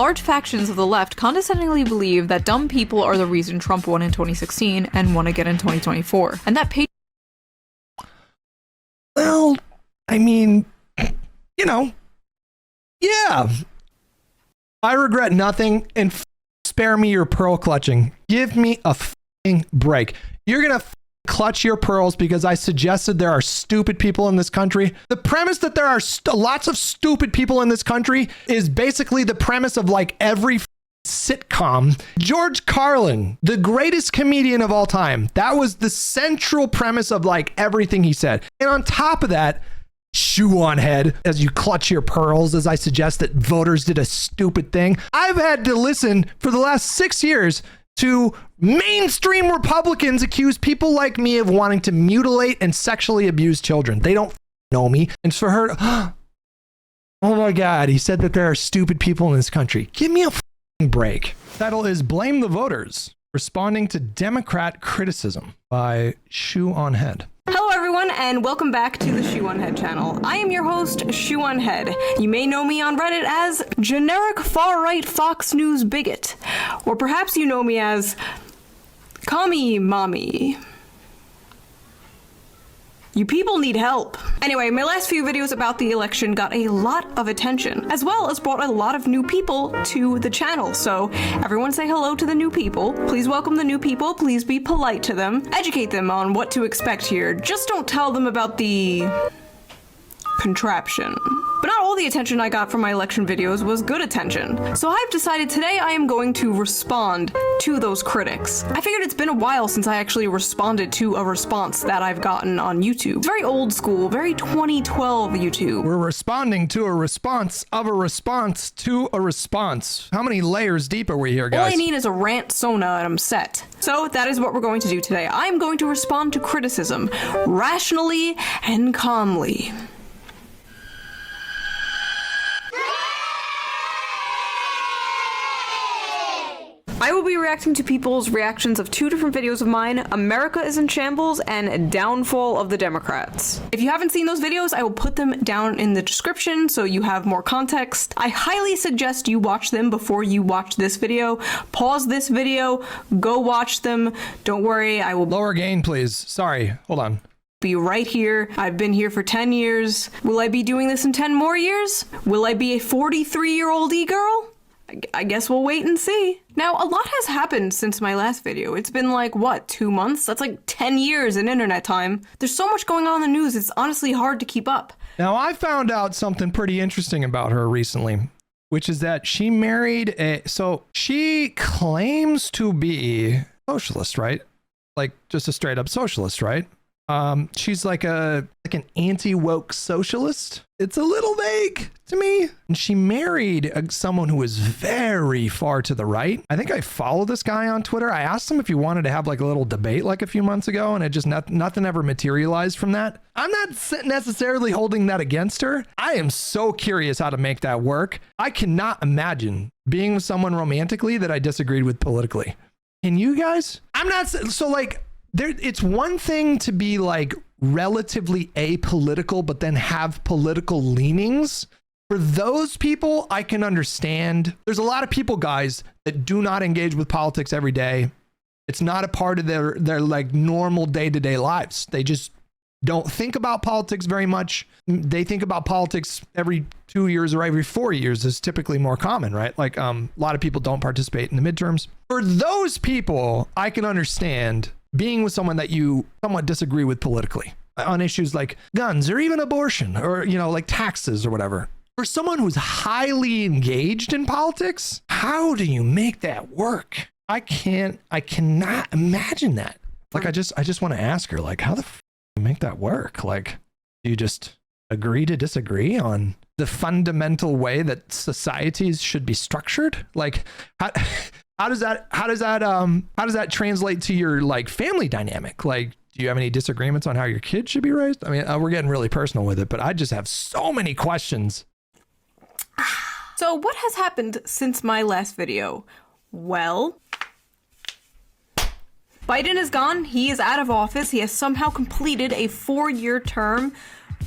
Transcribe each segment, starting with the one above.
Large factions of the left condescendingly believe that dumb people are the reason Trump won in 2016 and won again in 2024, and that Well, I mean, you know, yeah. I regret nothing, and spare me your pearl clutching. Give me a f***ing break. You're gonna clutch your pearls because I suggested there are stupid people in this country. The premise that there are lots of stupid people in this country is basically the premise of like every sitcom. George Carlin, the greatest comedian of all time, that was the central premise of like everything he said. And on top of that, Shoe0nHead, as you clutch your pearls, as I suggest that voters did a stupid thing. I've had to listen for the last 6 years to mainstream Republicans accuse people like me of wanting to mutilate and sexually abuse children. They don't know me. And for her, oh my God, he said that there are stupid people in this country. Give me a break. Title is Blame the Voters, responding to Democrat criticism by Shoe0nHead. Hello everyone, and welcome back to the Shoe0nHead channel. I am your host, Shoe0nHead. You may know me on Reddit as generic far-right Fox News bigot, or perhaps you know me as Commie Mommy. You people need help. Anyway, my last few videos about the election got a lot of attention, as well as brought a lot of new people to the channel. So everyone say hello to the new people. Please welcome the new people. Please be polite to them. Educate them on what to expect here. Just don't tell them about the contraption. But not all the attention I got from my election videos was good attention. So I've decided today I am going to respond to those critics. I figured it's been a while since I actually responded to a response that I've gotten on YouTube. It's very old school, very 2012 YouTube. We're responding to a response of a response to a response. How many layers deep are we here, guys? All I need is a rant sona and I'm set. So that is what we're going to do today. I'm going to respond to criticism rationally and calmly. I will be reacting to people's reactions of two different videos of mine, America is in Shambles and Downfall of the Democrats. If you haven't seen those videos, I will put them down in the description so you have more context. I highly suggest you watch them before you watch this video. Pause this video, go watch them. Don't worry, I will Lower gain, please. Sorry, hold on. Be right here. I've been here for 10 years. Will I be doing this in 10 more years? Will I be a 43-year-old e-girl? I guess we'll wait and see. Now, a lot has happened since my last video. It's been like, what, 2 months? That's like 10 years in internet time. There's so much going on in the news, it's honestly hard to keep up. Now, I found out something pretty interesting about her recently, which is that she married so she claims to be socialist, right? Like just a straight up socialist, right? She's like an anti-woke socialist. It's a little vague to me. And she married someone who is very far to the right. I think I follow this guy on Twitter. I asked him if he wanted to have like a little debate like a few months ago, and it just nothing ever materialized from that. I'm not necessarily holding that against her. I am so curious how to make that work. I cannot imagine being with someone romantically that I disagreed with politically. Can you guys? I'm not so like it's one thing to be like relatively apolitical, but then have political leanings. For those people, I can understand. There's a lot of people, guys, that do not engage with politics every day. It's not a part of their like normal day-to-day lives. They just don't think about politics very much. They think about politics every 2 years or every 4 years is typically more common, right? Like a lot of people don't participate in the midterms. For those people, I can understand being with someone that you somewhat disagree with politically on issues like guns or even abortion or, you know, like taxes or whatever. For someone who's highly engaged in politics, how do you make that work? I cannot imagine that. Like, I just want to ask her, like, how the f do you make that work? Like, do you just agree to disagree on the fundamental way that societies should be structured? Like, how does that translate to your like family dynamic? Like, do you have any disagreements on how your kids should be raised? I mean, we're getting really personal with it, but I just have so many questions. So what has happened since my last video? Well, Biden is gone. He is out of office. He has somehow completed a 4-year term,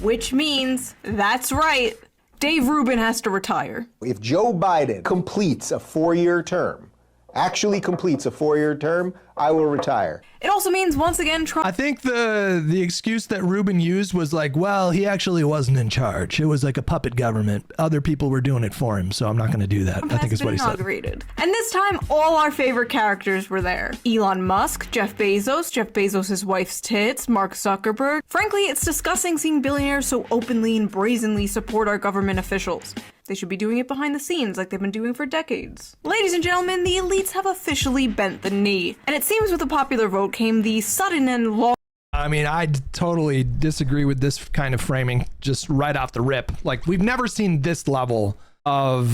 which means, that's right, Dave Rubin has to retire. If Joe Biden completes a 4-year term, actually completes a 4-year term, I will retire. It also means, once again, Trump... I think the excuse that Rubin used was like, well, he actually wasn't in charge. It was like a puppet government. Other people were doing it for him, so I'm not going to do that. I think is what he said. And this time, all our favorite characters were there. Elon Musk, Jeff Bezos' wife's tits, Mark Zuckerberg. Frankly, it's disgusting seeing billionaires so openly and brazenly support our government officials. They should be doing it behind the scenes like they've been doing for decades. Ladies and gentlemen, the elites have officially bent the knee. And it seems with the popular vote came the sudden and long... I mean, I totally disagree with this kind of framing just right off the rip. Like, we've never seen this level of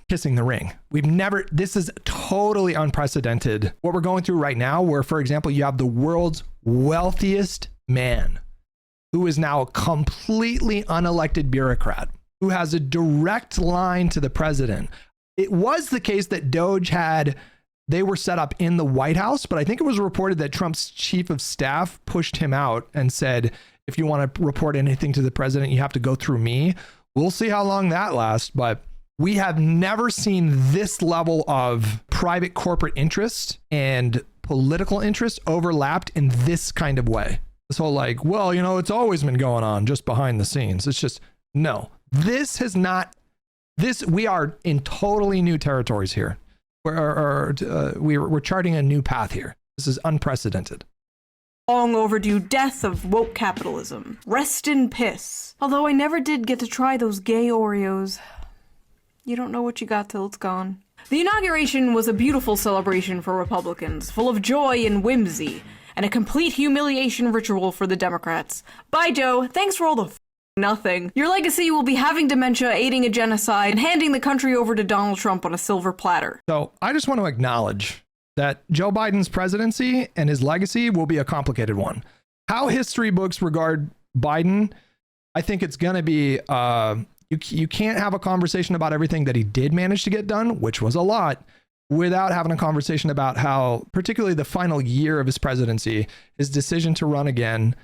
kissing the ring. This is totally unprecedented. What we're going through right now, where, for example, you have the world's wealthiest man who is now a completely unelected bureaucrat, who has a direct line to the president. It was the case that Doge they were set up in the White House, but I think it was reported that Trump's chief of staff pushed him out and said, if you want to report anything to the president, you have to go through me. We'll see how long that lasts, but we have never seen this level of private corporate interest and political interest overlapped in this kind of way. This whole like, well, you know, it's always been going on just behind the scenes. It's just, no. We are in totally new territories here. We're charting a new path here. This is unprecedented. Long overdue death of woke capitalism. Rest in piss. Although I never did get to try those gay Oreos. You don't know what you got till it's gone. The inauguration was a beautiful celebration for Republicans, full of joy and whimsy, and a complete humiliation ritual for the Democrats. Bye, Joe. Thanks for all the nothing. Your legacy will be having dementia, aiding a genocide, and handing the country over to Donald Trump on a silver platter. So I just want to acknowledge that Joe Biden's presidency and his legacy will be a complicated one. How history books regard Biden, I think it's going to be, you can't have a conversation about everything that he did manage to get done, which was a lot, without having a conversation about how, particularly the final year of his presidency, his decision to run again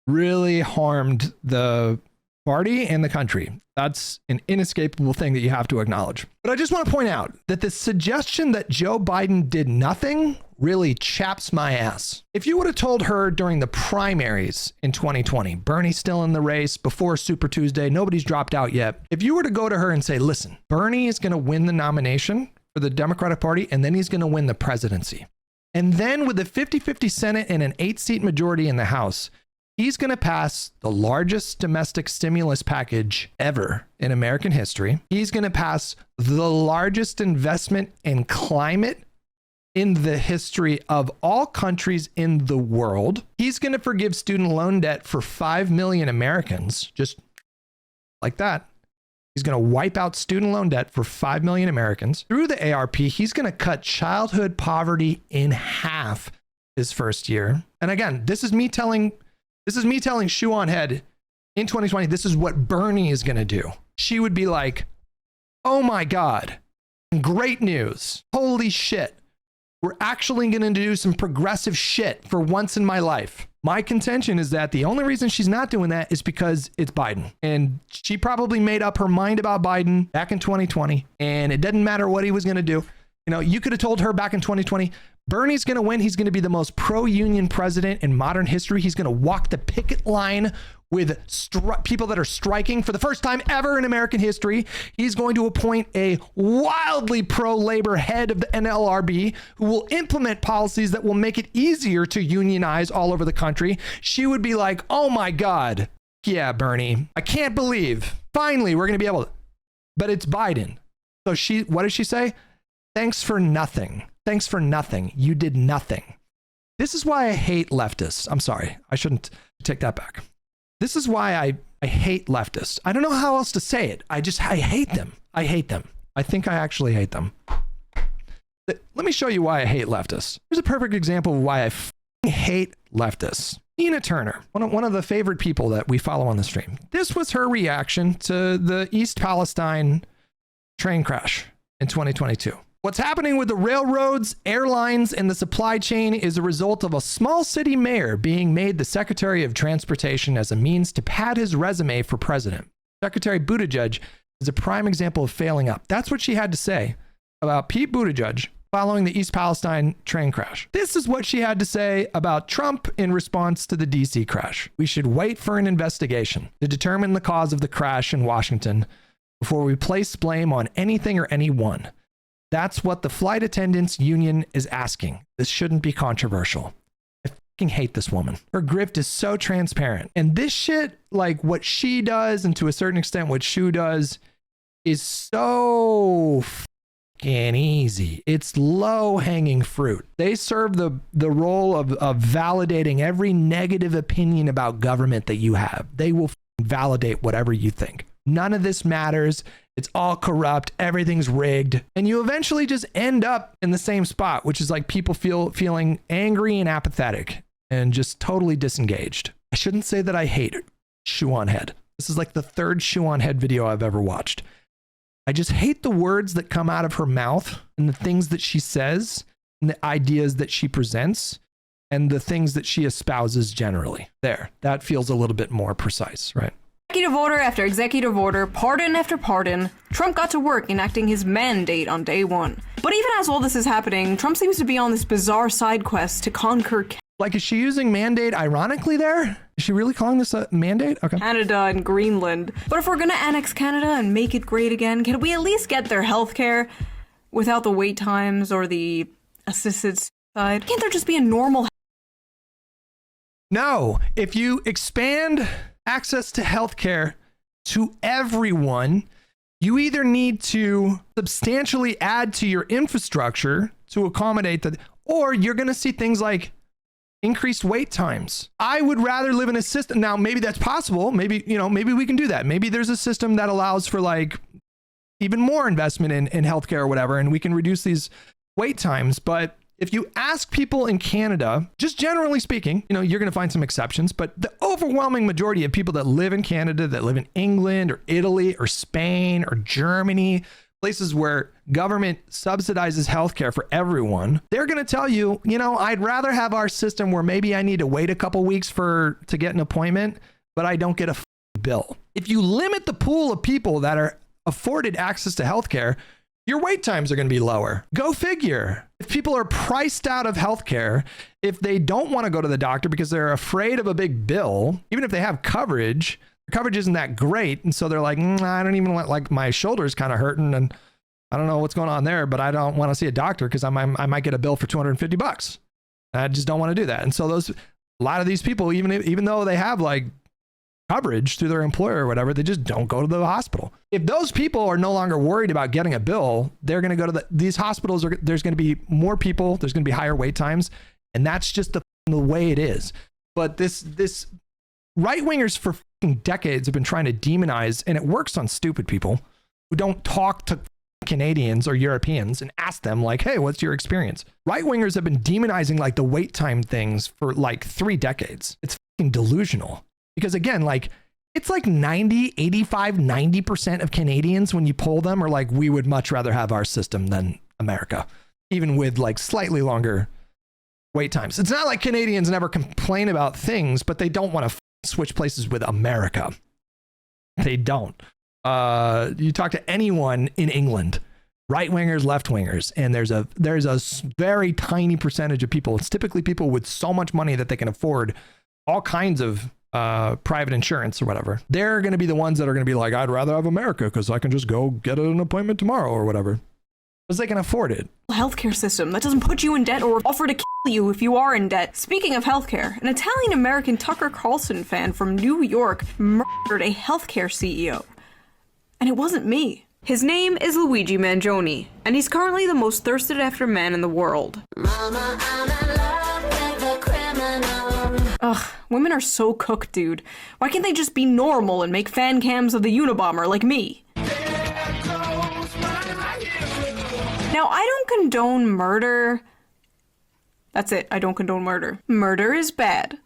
really harmed the party and the country. That's an inescapable thing that you have to acknowledge. But I just want to point out that the suggestion that Joe Biden did nothing really chaps my ass. If you would have told her during the primaries in 2020, Bernie's still in the race before Super Tuesday, nobody's dropped out yet. If you were to go to her and say, listen, Bernie is going to win the nomination for the Democratic Party, and then he's going to win the presidency. And then with a 50-50 Senate and an 8-seat majority in the House, he's going to pass the largest domestic stimulus package ever in American history. He's going to pass the largest investment in climate in the history of all countries in the world. He's going to forgive student loan debt for 5 million Americans, just like that. He's going to wipe out student loan debt for 5 million Americans. Through the ARP, he's going to cut childhood poverty in half his first year. And again, this is me telling Shoe0nHead in 2020, this is what Bernie is going to do. She would be like, oh my God, great news. Holy shit. We're actually going to do some progressive shit for once in my life. My contention is that the only reason she's not doing that is because it's Biden. And she probably made up her mind about Biden back in 2020. And it doesn't matter what he was going to do. You know, you could have told her back in 2020, Bernie's going to win. He's going to be the most pro-union president in modern history. He's going to walk the picket line with people that are striking for the first time ever in American history. He's going to appoint a wildly pro-labor head of the NLRB who will implement policies that will make it easier to unionize all over the country. She would be like, oh my God. Yeah, Bernie, I can't believe finally we're going to be able to, but it's Biden. So what does she say? Thanks for nothing. Thanks for nothing. You did nothing. This is why I hate leftists. I'm sorry. I shouldn't take that back. This is why I hate leftists. I don't know how else to say it. I hate them. I hate them. I think I actually hate them. Let me show you why I hate leftists. Here's a perfect example of why I hate leftists. Tina Turner, one of the favorite people that we follow on the stream. This was her reaction to the East Palestine train crash in 2022. What's happening with the railroads, airlines, and the supply chain is a result of a small city mayor being made the Secretary of Transportation as a means to pad his resume for president. Secretary Buttigieg is a prime example of failing up. That's what she had to say about Pete Buttigieg following the East Palestine train crash. This is what she had to say about Trump in response to the DC crash. We should wait for an investigation to determine the cause of the crash in Washington before we place blame on anything or anyone. That's what the flight attendants union is asking. This shouldn't be controversial. I fucking hate this woman. Her grift is so transparent. And this shit, like what she does, and to a certain extent what Shoe does, is so fucking easy. It's low-hanging fruit. They serve the role of validating every negative opinion about government that you have. They will validate whatever you think. None of this matters. It's all corrupt. Everything's rigged. And you eventually just end up in the same spot, which is like people feeling angry and apathetic and just totally disengaged. I shouldn't say that I hate Shoe0nHead. This is like the third Shoe0nHead video I've ever watched. I just hate the words that come out of her mouth and the things that she says and the ideas that she presents and the things that she espouses generally. There, that feels a little bit more precise, right? Executive order after executive order, pardon after pardon, Trump got to work enacting his mandate on day one. But even as all this is happening, Trump seems to be on this bizarre side quest to conquer Like, is she using mandate ironically there? Is she really calling this a mandate? Okay. Canada and Greenland. But if we're gonna annex Canada and make it great again, can we at least get their healthcare without the wait times or the assisted suicide? Can't there just be a normal? No, if you expand access to healthcare to everyone, you either need to substantially add to your infrastructure to accommodate that, or you're going to see things like increased wait times. I would rather live in a system. Now, maybe that's possible. Maybe, maybe we can do that. Maybe there's a system that allows for like even more investment in healthcare or whatever, and we can reduce these wait times. But if you ask people in Canada, just generally speaking, you're going to find some exceptions, but the overwhelming majority of people that live in Canada, that live in England or Italy or Spain or Germany, places where government subsidizes healthcare for everyone, they're going to tell you, I'd rather have our system where maybe I need to wait a couple weeks to get an appointment, but I don't get a bill. If you limit the pool of people that are afforded access to healthcare, your wait times are going to be lower. Go figure. If people are priced out of healthcare, if they don't want to go to the doctor because they're afraid of a big bill, even if they have coverage, the coverage isn't that great. And so they're like, I don't even like my shoulder's kind of hurting and I don't know what's going on there, but I don't want to see a doctor because I might get a bill for $250. I just don't want to do that. And so a lot of these people, even though they have like coverage through their employer or whatever, they just don't go to the hospital. If those people are no longer worried about getting a bill, they're going to go to these hospitals. There's going to be more people. There's going to be higher wait times. And that's just the way it is. But this right-wingers for decades have been trying to demonize, and it works on stupid people who don't talk to Canadians or Europeans and ask them like, hey, what's your experience? Right-wingers have been demonizing like the wait time things for like 3 decades. It's delusional. Because again, like it's like 90% of Canadians, when you poll them, are like, we would much rather have our system than America, even with like slightly longer wait times. It's not like Canadians never complain about things, but they don't want to switch places with America. They don't. You talk to anyone in England, right wingers, left wingers, and there's a very tiny percentage of people. It's typically people with so much money that they can afford all kinds of private insurance or whatever. They're going to be the ones that are going to be like, I'd rather have America because I can just go get an appointment tomorrow or whatever, because they can afford it. Healthcare system that doesn't put you in debt or offer to kill you if you are in debt. Speaking of healthcare, an Italian-American Tucker Carlson fan from New York murdered a healthcare CEO. And it wasn't me. His name is Luigi Mangione, and he's currently the most thirsted after man in the world. Mama, I'm in love with a criminal. Ugh, women are so cooked, dude. Why can't they just be normal and make fan cams of the Unabomber like me? Now, I don't condone murder. That's it, I don't condone murder. Murder is bad.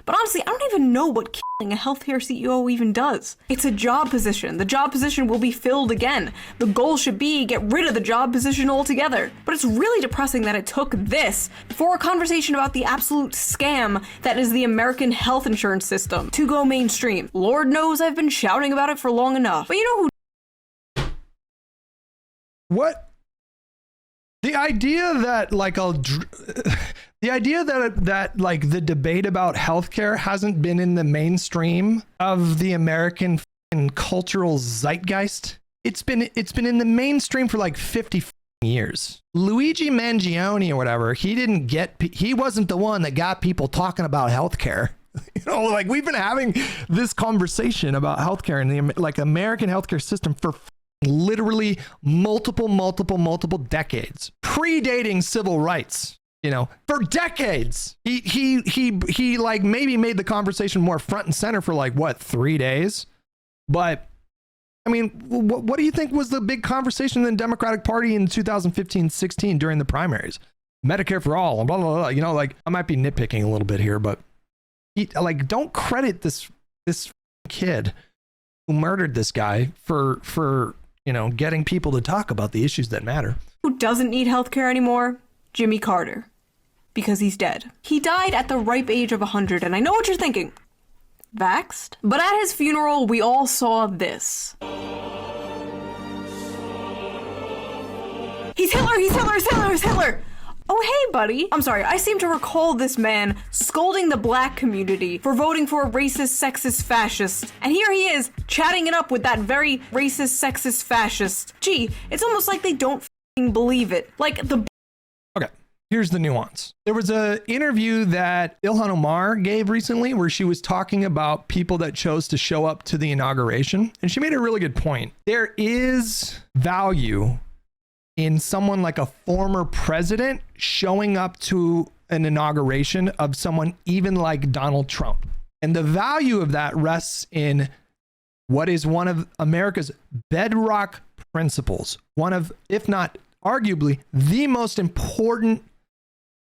But But honestly, I don't even know what killing a healthcare CEO even does. It's a job position. The job position will be filled again. The goal should be get rid of the job position altogether. But it's really depressing that it took this for a conversation about the absolute scam that is the American health insurance system to go mainstream. Lord knows I've been shouting about it for long enough. But you know who What? The idea that like the idea that like the debate about healthcare hasn't been in the mainstream of the American cultural zeitgeist. It's been in the mainstream for like 50 years. Luigi Mangione or whatever, he wasn't the one that got people talking about healthcare. You know, like we've been having this conversation about healthcare and the like American healthcare system for literally multiple decades, predating civil rights, you know, for decades. He like maybe made the conversation more front and center for like what, 3 days? But I mean, what do you think was the big conversation in the Democratic Party in 2015-16 during the primaries? Medicare for all and blah, blah, blah. You know, like I might be nitpicking a little bit here, but like don't credit this kid who murdered this guy for you know, getting people to talk about the issues that matter. who doesn't need healthcare anymore? Jimmy Carter. Because he's dead. He died at the ripe age of 100, and I know what you're thinking. Vaxxed? But at his funeral, we all saw this. He's Hitler! He's Hitler! He's Hitler! He's Hitler! Oh, hey, buddy. I'm sorry, I seem to recall this man scolding the black community for voting for a racist, sexist, fascist. And here he is, chatting it up with that very racist, sexist, fascist. Gee, it's almost like they don't f***ing believe it. Like the... Okay, here's the nuance. There was an interview that Ilhan Omar gave recently where she was talking about people that chose to show up to the inauguration. And she made a really good point. There is value in someone like a former president showing up to an inauguration of someone even like Donald Trump. And the value of that rests in what is one of America's bedrock principles. One of, if not arguably, the most important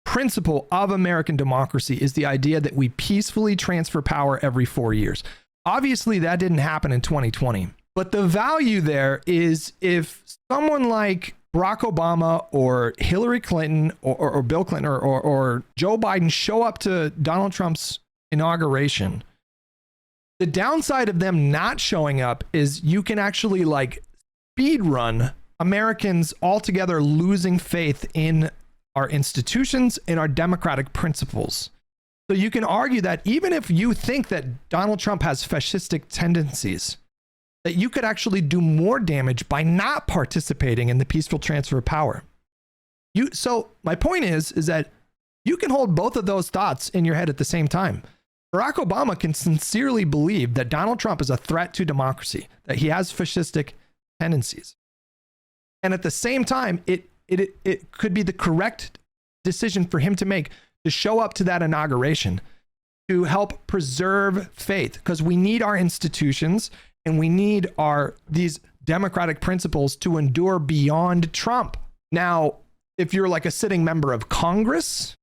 principle of American democracy is the idea that we peacefully transfer power every 4 years. Obviously, that didn't happen in 2020. But the value there is if someone like Barack Obama or Hillary Clinton or Bill Clinton or Joe Biden show up to Donald Trump's inauguration, the downside of them not showing up is you can actually like speed run Americans altogether losing faith in our institutions and our democratic principles. So you can argue that even if you think that Donald Trump has fascistic tendencies, that you could actually do more damage by not participating in the peaceful transfer of power. So my point is that you can hold both of those thoughts in your head at the same time. Barack Obama can sincerely believe that Donald Trump is a threat to democracy, that he has fascistic tendencies. And at the same time, it could be the correct decision for him to make to show up to that inauguration to help preserve faith, because we need our institutions and we need these democratic principles to endure beyond Trump. Now, if you're like a sitting member of Congress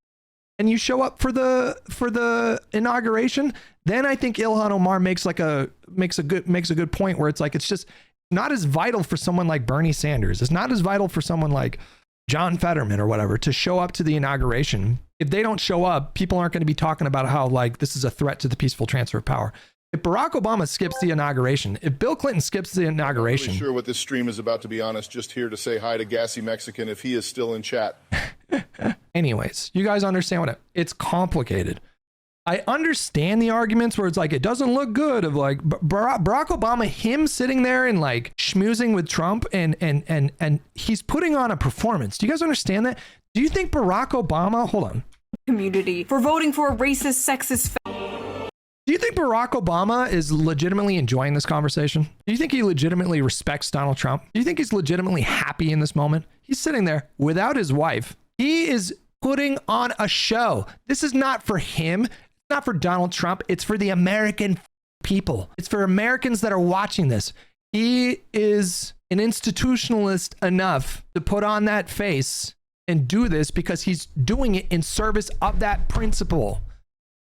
and you show up for the inauguration, then I think Ilhan Omar makes a good point where it's like it's just not as vital for someone like Bernie Sanders. It's not as vital for someone like John Fetterman or whatever to show up to the inauguration. If they don't show up, people aren't going to be talking about how like this is a threat to the peaceful transfer of power. If Barack Obama skips the inauguration, if Bill Clinton skips the inauguration... I'm not really sure what this stream is about, to be honest. Just here to say hi to Gassy Mexican if he is still in chat. Anyways, you guys understand it's complicated. I understand the arguments where it's like, it doesn't look good of like Barack Obama, him sitting there and like schmoozing with Trump and he's putting on a performance. Do you guys understand that? Do you think Barack Obama, hold on. Community for voting for a racist, sexist... Do you think Barack Obama is legitimately enjoying this conversation? Do you think he legitimately respects Donald Trump? Do you think he's legitimately happy in this moment? He's sitting there without his wife. He is putting on a show. This is not for him. It's not for Donald Trump. It's for the American people. It's for Americans that are watching this. He is an institutionalist enough to put on that face and do this because he's doing it in service of that principle.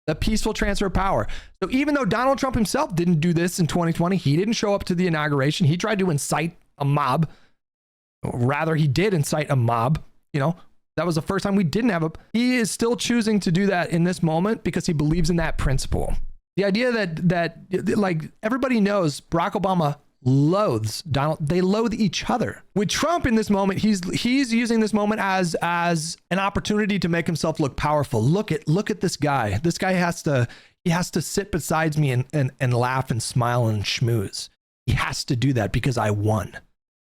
the peaceful transfer of power. So even though Donald Trump himself didn't do this in 2020, he didn't show up to the inauguration. He tried to incite a mob. Rather, he did incite a mob. You know, that was the first time we didn't have a. He is still choosing to do that in this moment because he believes in that principle. The idea that like everybody knows Barack Obama loathes Donald. They loathe each other. With Trump in this moment, he's using this moment as an opportunity to make himself look powerful. Look at this guy. This guy has to sit beside me and laugh and smile and schmooze. He has to do that because I won.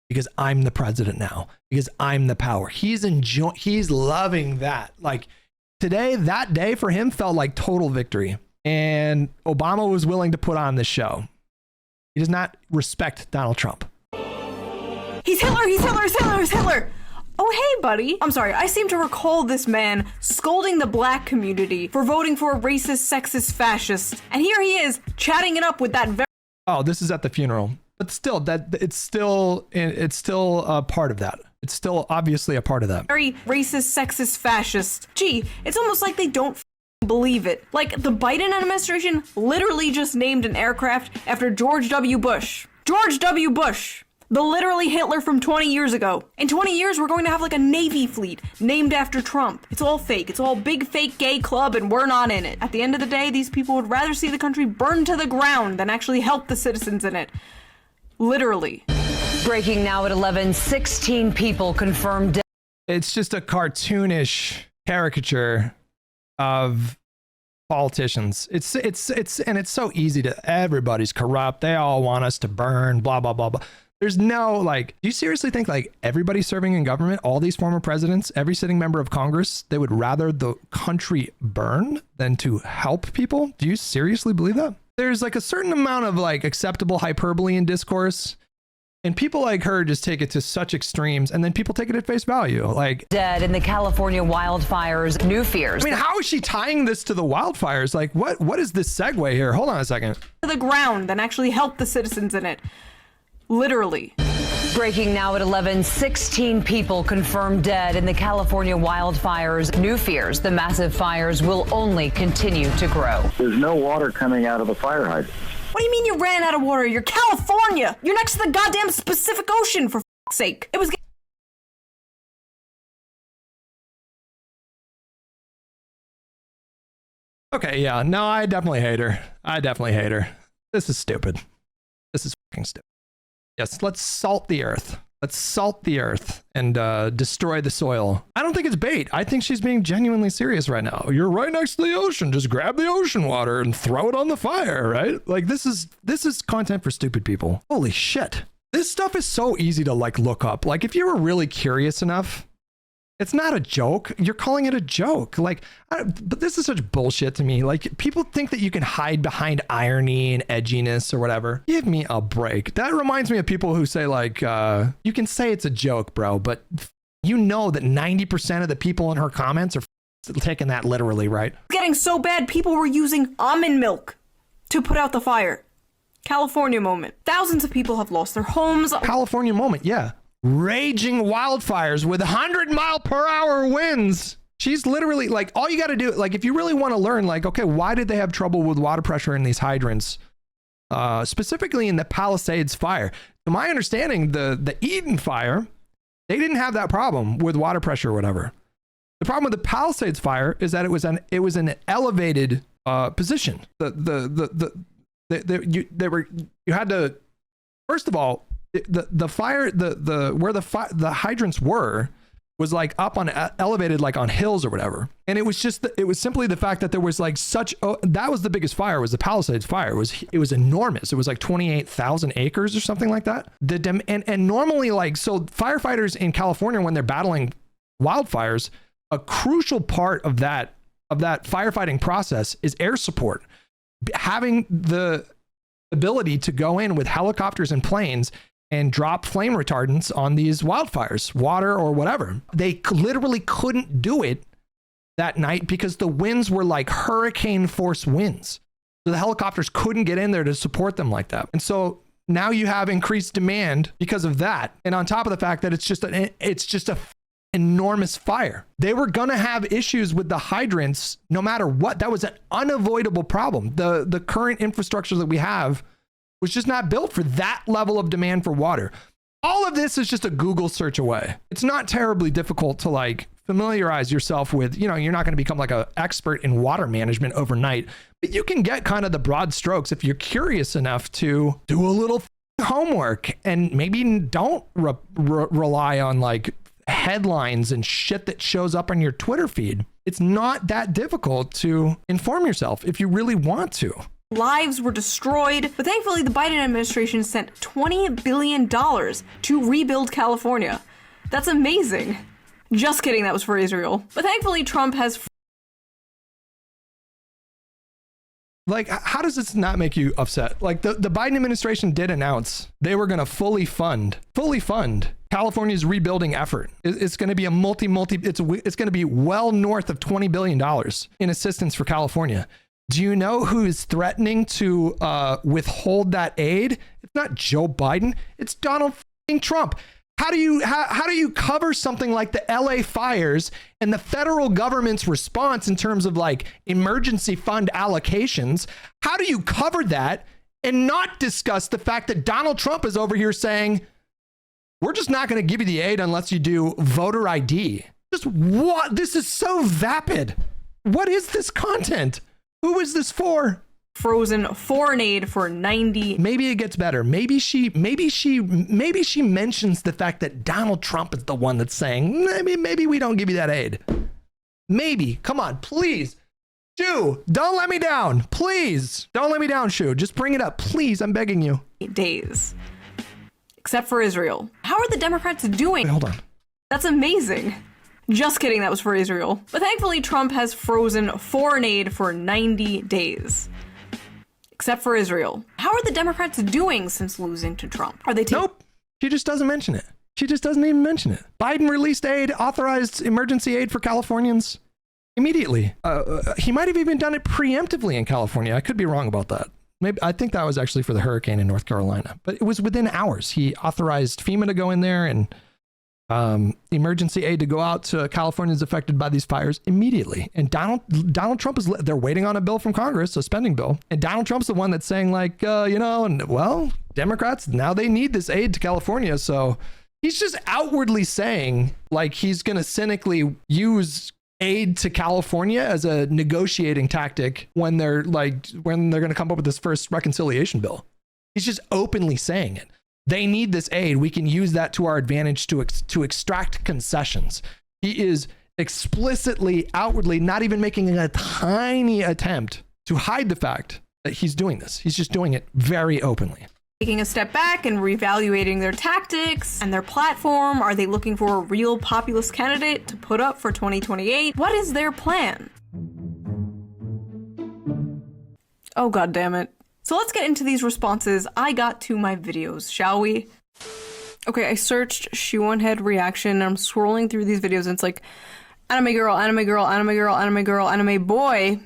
Because I'm the president now. Because I'm the power. He's loving that. Like today, that day for him felt like total victory. And Obama was willing to put on this show. He does not respect Donald Trump. He's Hitler, he's Hitler, he's Hitler, he's Hitler. Oh, hey, buddy. I'm sorry, I seem to recall this man scolding the black community for voting for a racist, sexist fascist. And here he is, chatting it up with that very... Oh, this is at the funeral. But still, it's still a part of that. It's still obviously a part of that. Very racist, sexist fascist. Gee, it's almost like they don't believe it. Like, the Biden administration literally just named an aircraft after George W. Bush. George W. Bush. The literally Hitler from 20 years ago. In 20 years, we're going to have like a Navy fleet named after Trump. It's all fake. It's all big fake gay club and we're not in it. At the end of the day, these people would rather see the country burn to the ground than actually help the citizens in it. Literally. Breaking now at 11, 16 people confirmed dead. It's just a cartoonish caricature of politicians. It's so easy to, everybody's corrupt. They all want us to burn, blah, blah, blah, blah. There's no, like, do you seriously think like everybody serving in government, all these former presidents, every sitting member of Congress, they would rather the country burn than to help people? Do you seriously believe that? There's like a certain amount of like acceptable hyperbole in discourse. And people like her just take it to such extremes, and then people take it at face value. Like dead in the California wildfires, new fears. I mean, how is she tying this to the wildfires? Like, what is this segue here? Hold on a second. To the ground than actually help the citizens in it. Literally. Breaking now at 11, 16 people confirmed dead in the California wildfires. New fears, the massive fires will only continue to grow. There's no water coming out of the fire hydrant. What do you mean you ran out of water? You're California. You're next to the goddamn Pacific Ocean, for f***'s sake. It was... Okay, yeah. No, I definitely hate her. This is stupid. This is fucking stupid. Yes, let's salt the earth. Let's salt the earth and destroy the soil. I don't think it's bait. I think she's being genuinely serious right now. You're right next to the ocean. Just grab the ocean water and throw it on the fire, right? Like this is content for stupid people. Holy shit. This stuff is so easy to like look up. Like if you were really curious enough, it's not a joke. You're calling it a joke. Like, but this is such bullshit to me. Like people think that you can hide behind irony and edginess or whatever. Give me a break. That reminds me of people who say like, you can say it's a joke, bro, but you know that 90% of the people in her comments are taking that literally, right? Getting so bad, people were using almond milk to put out the fire. California moment. Thousands of people have lost their homes. California moment, yeah. Raging wildfires with 100-mile-per-hour winds. She's literally like, all you got to do, like, if you really want to learn, like, okay, why did they have trouble with water pressure in these hydrants? Specifically in the Palisades fire. To my understanding, the Eden fire, they didn't have that problem with water pressure or whatever. The problem with the Palisades fire is that it was an elevated position. You had to, first of all, the fire, where the hydrants were was like up on elevated, like on hills or whatever. And it was simply the fact that there was like that was the biggest fire, was the Palisades fire. It was enormous. It was like 28,000 acres or something like that. And normally, like, so firefighters in California, when they're battling wildfires, a crucial part of that firefighting process is air support. Having the ability to go in with helicopters and planes and drop flame retardants on these wildfires, water or whatever. They literally couldn't do it that night because the winds were like hurricane force winds. So the helicopters couldn't get in there to support them like that. And so now you have increased demand because of that. And on top of the fact that it's just a enormous fire. They were going to have issues with the hydrants no matter what. That was an unavoidable problem. The current infrastructure that we have was just not built for that level of demand for water. All of this is just a Google search away. It's not terribly difficult to like familiarize yourself with, you know, you're not going to become like an expert in water management overnight, but you can get kind of the broad strokes if you're curious enough to do a little homework and maybe don't rely on like headlines and shit that shows up on your Twitter feed. It's not that difficult to inform yourself if you really want to. Lives were destroyed, but thankfully the Biden administration sent $20 billion to rebuild California. That's amazing. Just kidding, that was for Israel. But thankfully Trump has... Like, how does this not make you upset? Like, the Biden administration did announce they were going to fully fund California's rebuilding effort. It's going to be a it's going to be well north of $20 billion in assistance for California. Do you know who is threatening to withhold that aid? It's not Joe Biden. It's Donald Trump. How do you cover something like the LA fires and the federal government's response in terms of like emergency fund allocations? How do you cover that and not discuss the fact that Donald Trump is over here saying, we're just not going to give you the aid unless you do voter ID? Just what? This is so vapid. What is this content? Who is this for? Frozen foreign aid for 90. Maybe it gets better. Maybe she mentions the fact that Donald Trump is the one that's saying, maybe we don't give you that aid. Maybe. Come on, please. Shoe, don't let me down. Please. Don't let me down, Shoe. Just bring it up. Please, I'm begging you. Days. Except for Israel. How are the Democrats doing? Wait, hold on. That's amazing. Just kidding, that was for Israel. But thankfully Trump has frozen foreign aid for 90 days. Except for Israel. How are the Democrats doing since losing to Trump? Are they Nope. She just doesn't mention it. She just doesn't even mention it. Biden released aid, authorized emergency aid for Californians immediately. He might have even done it preemptively in California. I could be wrong about that. Maybe I think that was actually for the hurricane in North Carolina, but it was within hours. He authorized FEMA to go in there and emergency aid to go out to Californians affected by these fires immediately. And Donald Trump they're waiting on a bill from Congress, a spending bill. And Donald Trump's the one that's saying like, well, Democrats, now they need this aid to California. So he's just outwardly saying like he's going to cynically use aid to California as a negotiating tactic when they're going to come up with this first reconciliation bill. He's just openly saying it. They need this aid. We can use that to our advantage to extract concessions. He is explicitly, outwardly, not even making a tiny attempt to hide the fact that he's doing this. He's just doing it very openly. taking a step back and reevaluating their tactics and their platform? Are they looking for a real populist candidate to put up for 2028? What is their plan? Oh, god damn it. So let's get into these responses I got to my videos, shall we? Okay, I searched Shoe0nHead reaction and I'm scrolling through these videos and it's like anime girl, anime girl, anime girl, anime girl, anime boy,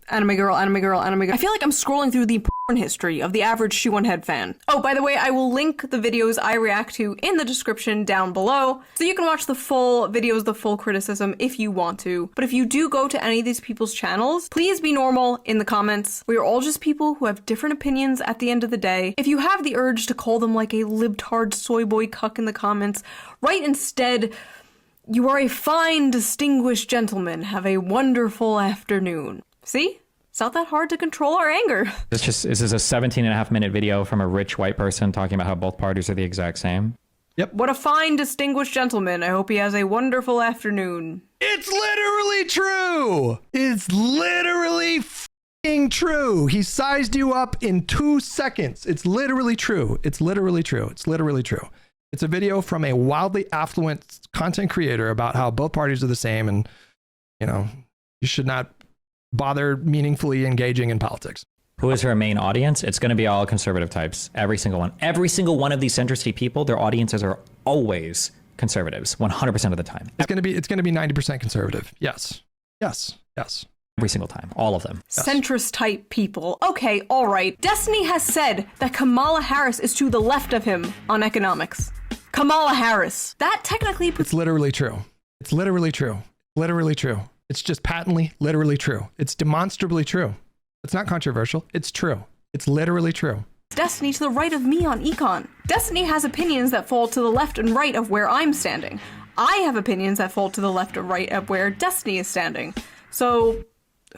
anime girl, anime girl, anime girl. I feel like I'm scrolling through the porn history of the average Shoe0nHead fan. Oh, by the way, I will link the videos I react to in the description down below, so you can watch the full videos, the full criticism if you want to. But if you do go to any of these people's channels, please be normal in the comments. We are all just people who have different opinions at the end of the day. If you have the urge to call them like a libtard soy boy cuck in the comments, write instead, "You are a fine, distinguished gentleman. Have a wonderful afternoon." See? It's not that hard to control our anger. This is a 17.5-minute video from a rich white person talking about how both parties are the exact same. Yep. What a fine, distinguished gentleman. I hope he has a wonderful afternoon. It's literally true. It's literally f***ing true. He sized you up in 2 seconds. It's literally true. It's literally true. It's literally true. It's a video from a wildly affluent content creator about how both parties are the same and, you know, you should not bother meaningfully engaging in politics. Who is her main audience? It's going to be all conservative types. Every single one. Every single one of these centrist people, their audiences are always conservatives, 100% of the time. It's going to be 90% conservative. Yes. Yes. Yes. Every single time. All of them. Yes. Centrist type people. Okay, all right. Destiny has said that Kamala Harris is to the left of him on economics. Kamala Harris. That technically puts It's literally true. It's literally true. Literally true. It's just patently, literally true. It's demonstrably true. It's not controversial. It's true. It's literally true. Destiny to the right of me on Econ. Destiny has opinions that fall to the left and right of where I'm standing. I have opinions that fall to the left or right of where Destiny is standing. So,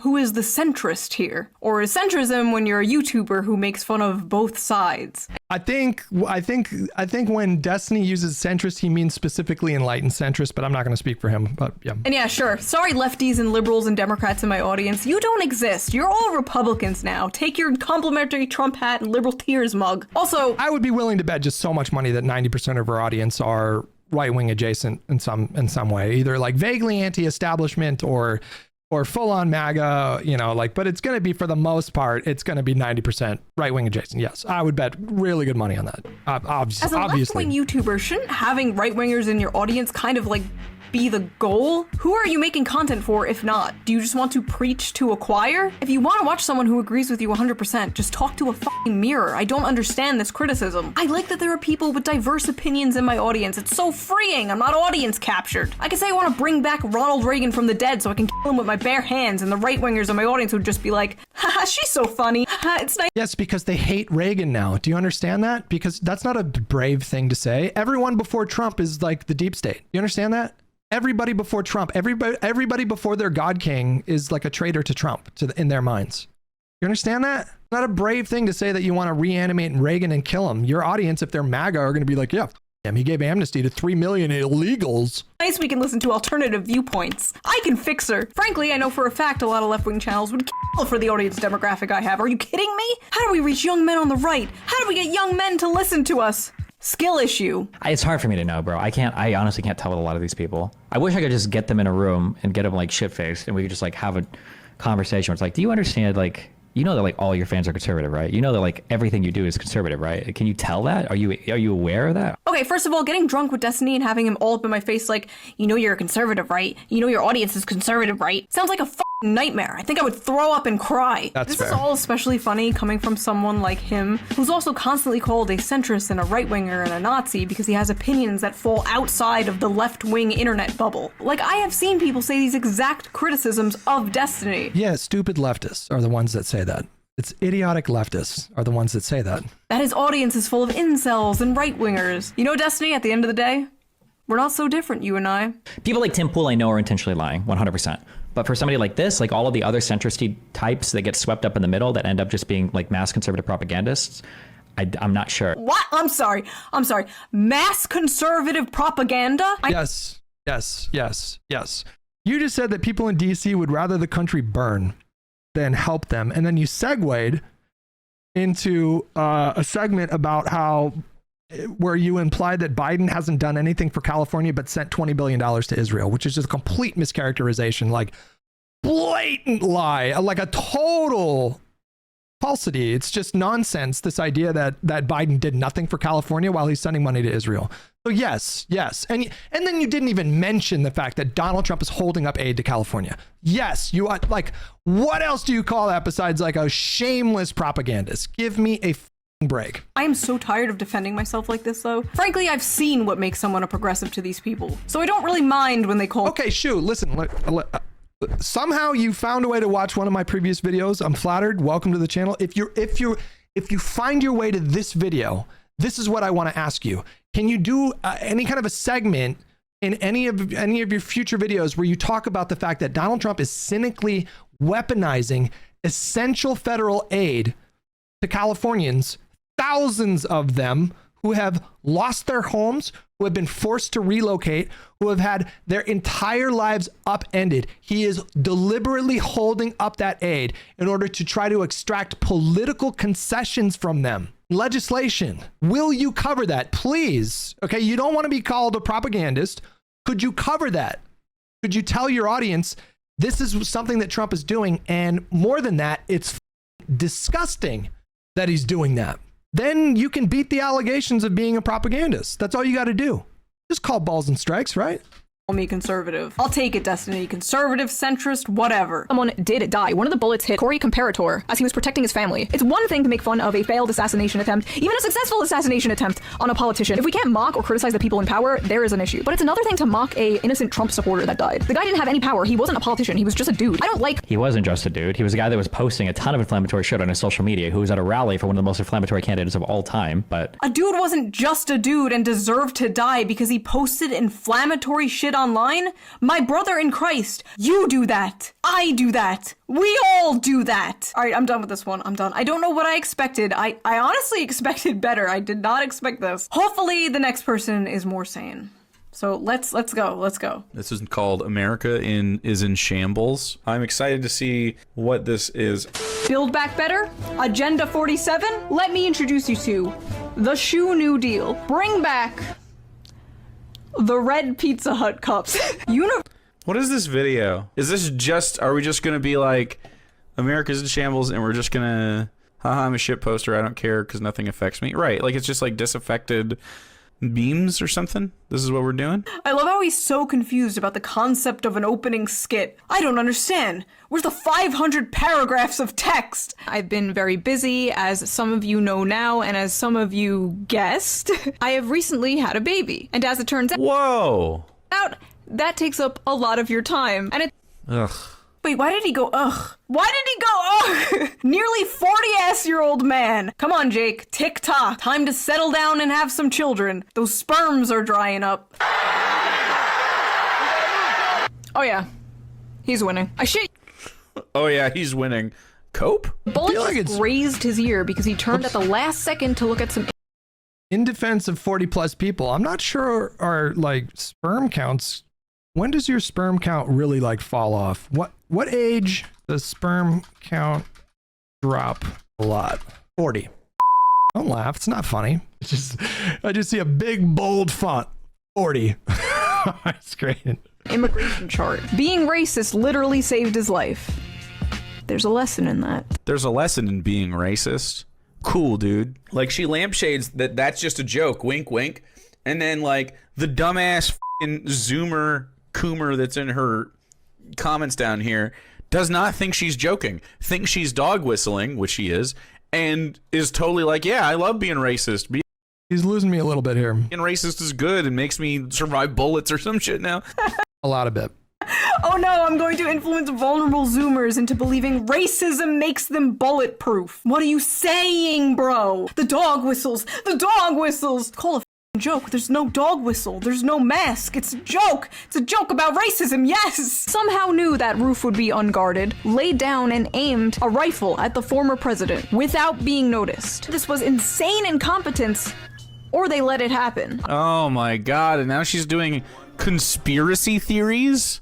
who is the centrist here? Or is centrism when you're a YouTuber who makes fun of both sides? I think when Destiny uses centrist, he means specifically enlightened centrist, but I'm not going to speak for him. But yeah. And yeah, sure. Sorry, lefties and liberals and Democrats in my audience. You don't exist. You're all Republicans now. Take your complimentary Trump hat and liberal tears mug. Also, I would be willing to bet just so much money that 90% of our audience are right-wing adjacent in some way, either like vaguely anti-establishment or full-on MAGA, you know, like, but it's going to be, for the most part, it's going to be 90% right-wing adjacent. Yes, I would bet really good money on that. Obviously. as a left-wing YouTuber, shouldn't having right-wingers in your audience kind of like be the goal? Who are you making content for if not? Do you just want to preach to a choir? If you want to watch someone who agrees with you 100%, just talk to a fucking mirror. I don't understand this criticism. I like that there are people with diverse opinions in my audience. It's so freeing. I'm not audience captured. I can say I want to bring back Ronald Reagan from the dead so I can kill him with my bare hands, and the right-wingers in my audience would just be like, haha, she's so funny. Haha, it's nice. Yes, because they hate Reagan now. Do you understand that? Because that's not a brave thing to say. Everyone before Trump is like the deep state. You understand that? Everybody before Trump, everybody before their God King is like a traitor to Trump in their minds. You understand that? Not a brave thing to say that you want to reanimate Reagan and kill him. Your audience, if they're MAGA, are going to be like, yeah, him. He gave amnesty to 3 million illegals. Nice we can listen to alternative viewpoints. I can fix her. Frankly, I know for a fact a lot of left-wing channels would kill for the audience demographic I have. Are you kidding me? How do we reach young men on the right? How do we get young men to listen to us? Skill issue. It's hard for me to know, bro. I honestly can't tell with a lot of these people. I wish I could just get them in a room and get them like shit-faced and we could just like have a conversation where it's like, do you understand, like, you know that like all your fans are conservative, right? You know that like everything you do is conservative, right? Can you tell that? Are you aware of that? Okay, first of all, getting drunk with Destiny and having him all up in my face like, you know you're a conservative, right? You know your audience is conservative, right? Sounds like a nightmare. I think I would throw up and cry. That's this fair. Is all especially funny coming from someone like him, who's also constantly called a centrist and a right-winger and a Nazi because he has opinions that fall outside of the left-wing internet bubble. Like, I have seen people say these exact criticisms of Destiny. Yeah, stupid leftists are the ones that say that. It's idiotic leftists are the ones that say that. That his audience is full of incels and right-wingers. You know, Destiny, at the end of the day, we're not so different, you and I. People like Tim Pool I know are intentionally lying, 100%. But for somebody like this, like all of the other centrist types that get swept up in the middle that end up just being like mass conservative propagandists, I'm not sure. What? I'm sorry. Mass conservative propaganda? Yes. You just said that people in DC would rather the country burn than help them. And then you segued into a segment about how, where you implied that Biden hasn't done anything for California but sent $20 billion to Israel, which is just a complete mischaracterization, like blatant lie, like a total falsity. It's just nonsense, this idea that Biden did nothing for California while he's sending money to Israel. So yes. And then you didn't even mention the fact that Donald Trump is holding up aid to California. Yes, you are, like, what else do you call that besides like a shameless propagandist? Give me a break. I am so tired of defending myself like this, though. Frankly, I've seen what makes someone a progressive to these people, so I don't really mind when they call. Okay, Shoe, listen. Somehow you found a way to watch one of my previous videos. I'm flattered. Welcome to the channel. If you find your way to this video, this is what I want to ask you. Can you do any kind of a segment in any of your future videos where you talk about the fact that Donald Trump is cynically weaponizing essential federal aid to Californians, thousands of them who have lost their homes, who have been forced to relocate, who have had their entire lives upended? He is deliberately holding up that aid in order to try to extract political concessions from them. Legislation. Will you cover that, please? Okay, you don't want to be called a propagandist. Could you cover that? Could you tell your audience this is something that Trump is doing, and more than that, it's disgusting that he's doing that? Then you can beat the allegations of being a propagandist. That's all you got to do. Just call balls and strikes, right? me conservative. I'll take it, Destiny. Conservative, centrist, whatever. Someone did die. One of the bullets hit Corey Comparator as he was protecting his family. It's one thing to make fun of a failed assassination attempt, even a successful assassination attempt on a politician. If we can't mock or criticize the people in power, there is an issue. But it's another thing to mock a innocent Trump supporter that died. The guy didn't have any power. He wasn't a politician. He was just a dude. I don't like... He wasn't just a dude. He was a guy that was posting a ton of inflammatory shit on his social media, who was at a rally for one of the most inflammatory candidates of all time, but... A dude wasn't just a dude and deserved to die because he posted inflammatory shit online? My brother in Christ, you do that. I do that. We all do that. All right, I'm done with this one. I'm done. I don't know what I expected. I honestly expected better. I did not expect this. Hopefully the next person is more sane. So let's go. Let's go. This is called America is in Shambles. I'm excited to see what this is. Build Back Better, Agenda 47. Let me introduce you to the Shoe New Deal. Bring back the red Pizza Hut cups. What is this video? Is this just, are we just gonna be like, America's in shambles and we're just gonna, haha, I'm a shit poster, I don't care because nothing affects me? Right, like it's just like disaffected memes or something? This is what we're doing? I love how he's so confused about the concept of an opening skit. I don't understand. Where's the 500 paragraphs of text? I've been very busy, as some of you know now, and as some of you guessed. I have recently had a baby, and as it turns Whoa! out, that takes up a lot of your time, and it- Ugh. Wait, why did he go ugh? Why did he go ugh? Nearly 40-ass-year-old man. Come on, Jake. Tick-tock. Time to settle down and have some children. Those sperms are drying up. Oh yeah, he's winning. I shit. Oh yeah, he's winning. Cope? Bullet like just it's- grazed his ear because he turned at the last second to look at some. In defense of 40 plus people, I'm not sure our like sperm counts. When does your sperm count really like fall off? What age does sperm count drop a lot? 40. Don't laugh. It's not funny. It's just I just see a big bold font. 40. It's great. Immigration chart. Being racist literally saved his life. There's a lesson in that. There's a lesson in being racist. Cool, dude. Like, she lampshades that's just a joke, wink, wink. And then, like, the dumbass f***ing Zoomer Coomer that's in her comments down here does not think she's joking, thinks she's dog whistling, which she is, and is totally like, yeah, I love being racist. He's losing me a little bit here. Being racist is good and makes me survive bullets or some shit now. A lot of bit. Oh no, I'm going to influence vulnerable Zoomers into believing racism makes them bulletproof. What are you saying, bro? The dog whistles. The dog whistles. Call a f***ing joke. There's no dog whistle. There's no mask. It's a joke. It's a joke about racism, yes! Somehow knew that roof would be unguarded, laid down and aimed a rifle at the former president without being noticed. This was insane incompetence, or they let it happen. Oh my god, and now she's doing conspiracy theories?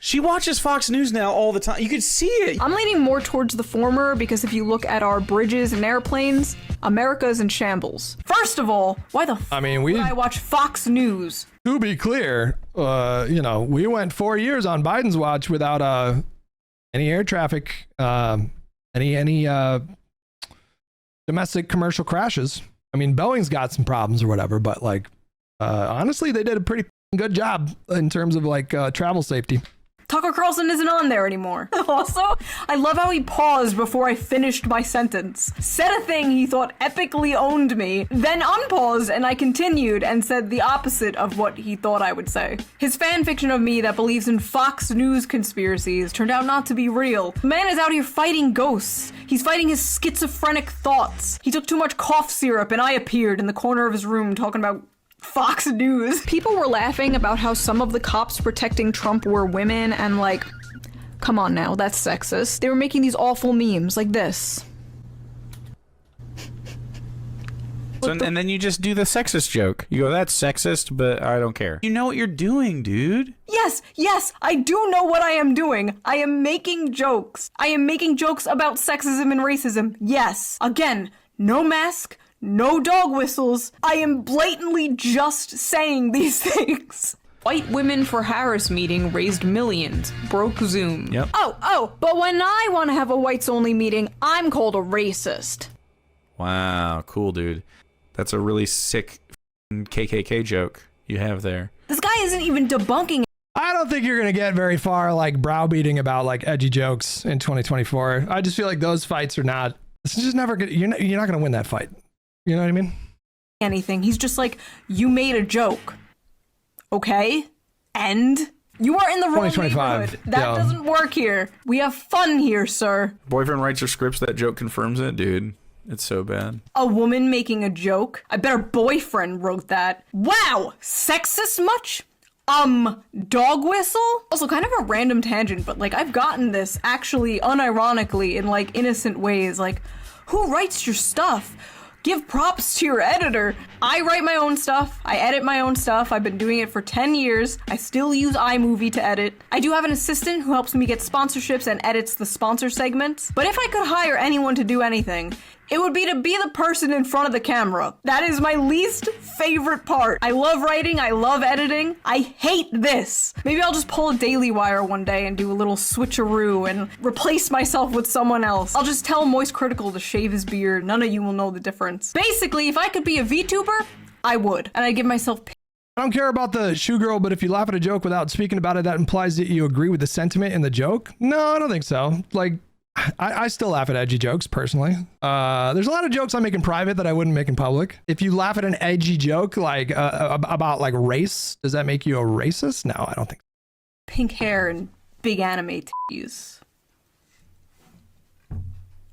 She watches Fox News now all the time. You could see it. I'm leaning more towards the former because if you look at our bridges and airplanes, America's in shambles. First of all, why the f*** would I watch Fox News? To be clear, you know, we went 4 years on Biden's watch without any air traffic, any domestic commercial crashes. I mean, Boeing's got some problems or whatever, but like, honestly, they did a pretty good job in terms of like travel safety. Tucker Carlson isn't on there anymore. Also, I love how he paused before I finished my sentence. Said a thing he thought epically owned me, then unpaused and I continued and said the opposite of what he thought I would say. His fan fiction of me that believes in Fox News conspiracies turned out not to be real. The man is out here fighting ghosts. He's fighting his schizophrenic thoughts. He took too much cough syrup and I appeared in the corner of his room talking about Fox News. People were laughing about how some of the cops protecting Trump were women and like, come on now, that's sexist. They were making these awful memes like this. So, and then you just do the sexist joke. You go, that's sexist, but I don't care. You know what you're doing, dude. Yes, I do know what I am doing. I am making jokes. I am making jokes about sexism and racism. Yes. Again, no mask, no dog whistles. I am blatantly just saying these things. White Women for Harris meeting raised millions, broke Zoom. Yep. Oh, but when I want to have a whites-only meeting, I'm called a racist. Wow, cool, dude. That's a really sick KKK joke you have there. This guy isn't even debunking I don't think you're going to get very far like browbeating about like edgy jokes in 2024. I just feel like those fights are not, it's just never good. You're not going to win that fight. You know what I mean? Anything. He's just like, you made a joke. Okay? And you are in the wrong 2025. neighborhood. That doesn't work here. We have fun here, sir. Boyfriend writes her scripts, that joke confirms it, dude. It's so bad. A woman making a joke? I bet her boyfriend wrote that. Wow! Sexist much? Dog whistle? Also, kind of a random tangent, but like, I've gotten this actually unironically in like innocent ways. Like, who writes your stuff? Give props to your editor. I write my own stuff. I edit my own stuff. I've been doing it for 10 years. I still use iMovie to edit. I do have an assistant who helps me get sponsorships and edits the sponsor segments. But if I could hire anyone to do anything, it would be to be the person in front of the camera. That is my least favorite part. I love writing, I love editing. I hate this. Maybe I'll just pull a Daily Wire one day and do a little switcheroo and replace myself with someone else. I'll just tell Moist Critical to shave his beard. None of you will know the difference. Basically, if I could be a VTuber, I would. And I'd give myself I don't care about the shoe girl, but if you laugh at a joke without speaking about it, that implies that you agree with the sentiment in the joke. No, I don't think so. Like, I still laugh at edgy jokes personally. There's a lot of jokes I make in private that I wouldn't make in public. If you laugh at an edgy joke like about like race, does that make you a racist? No, I don't think so. pink hair and big anime titties.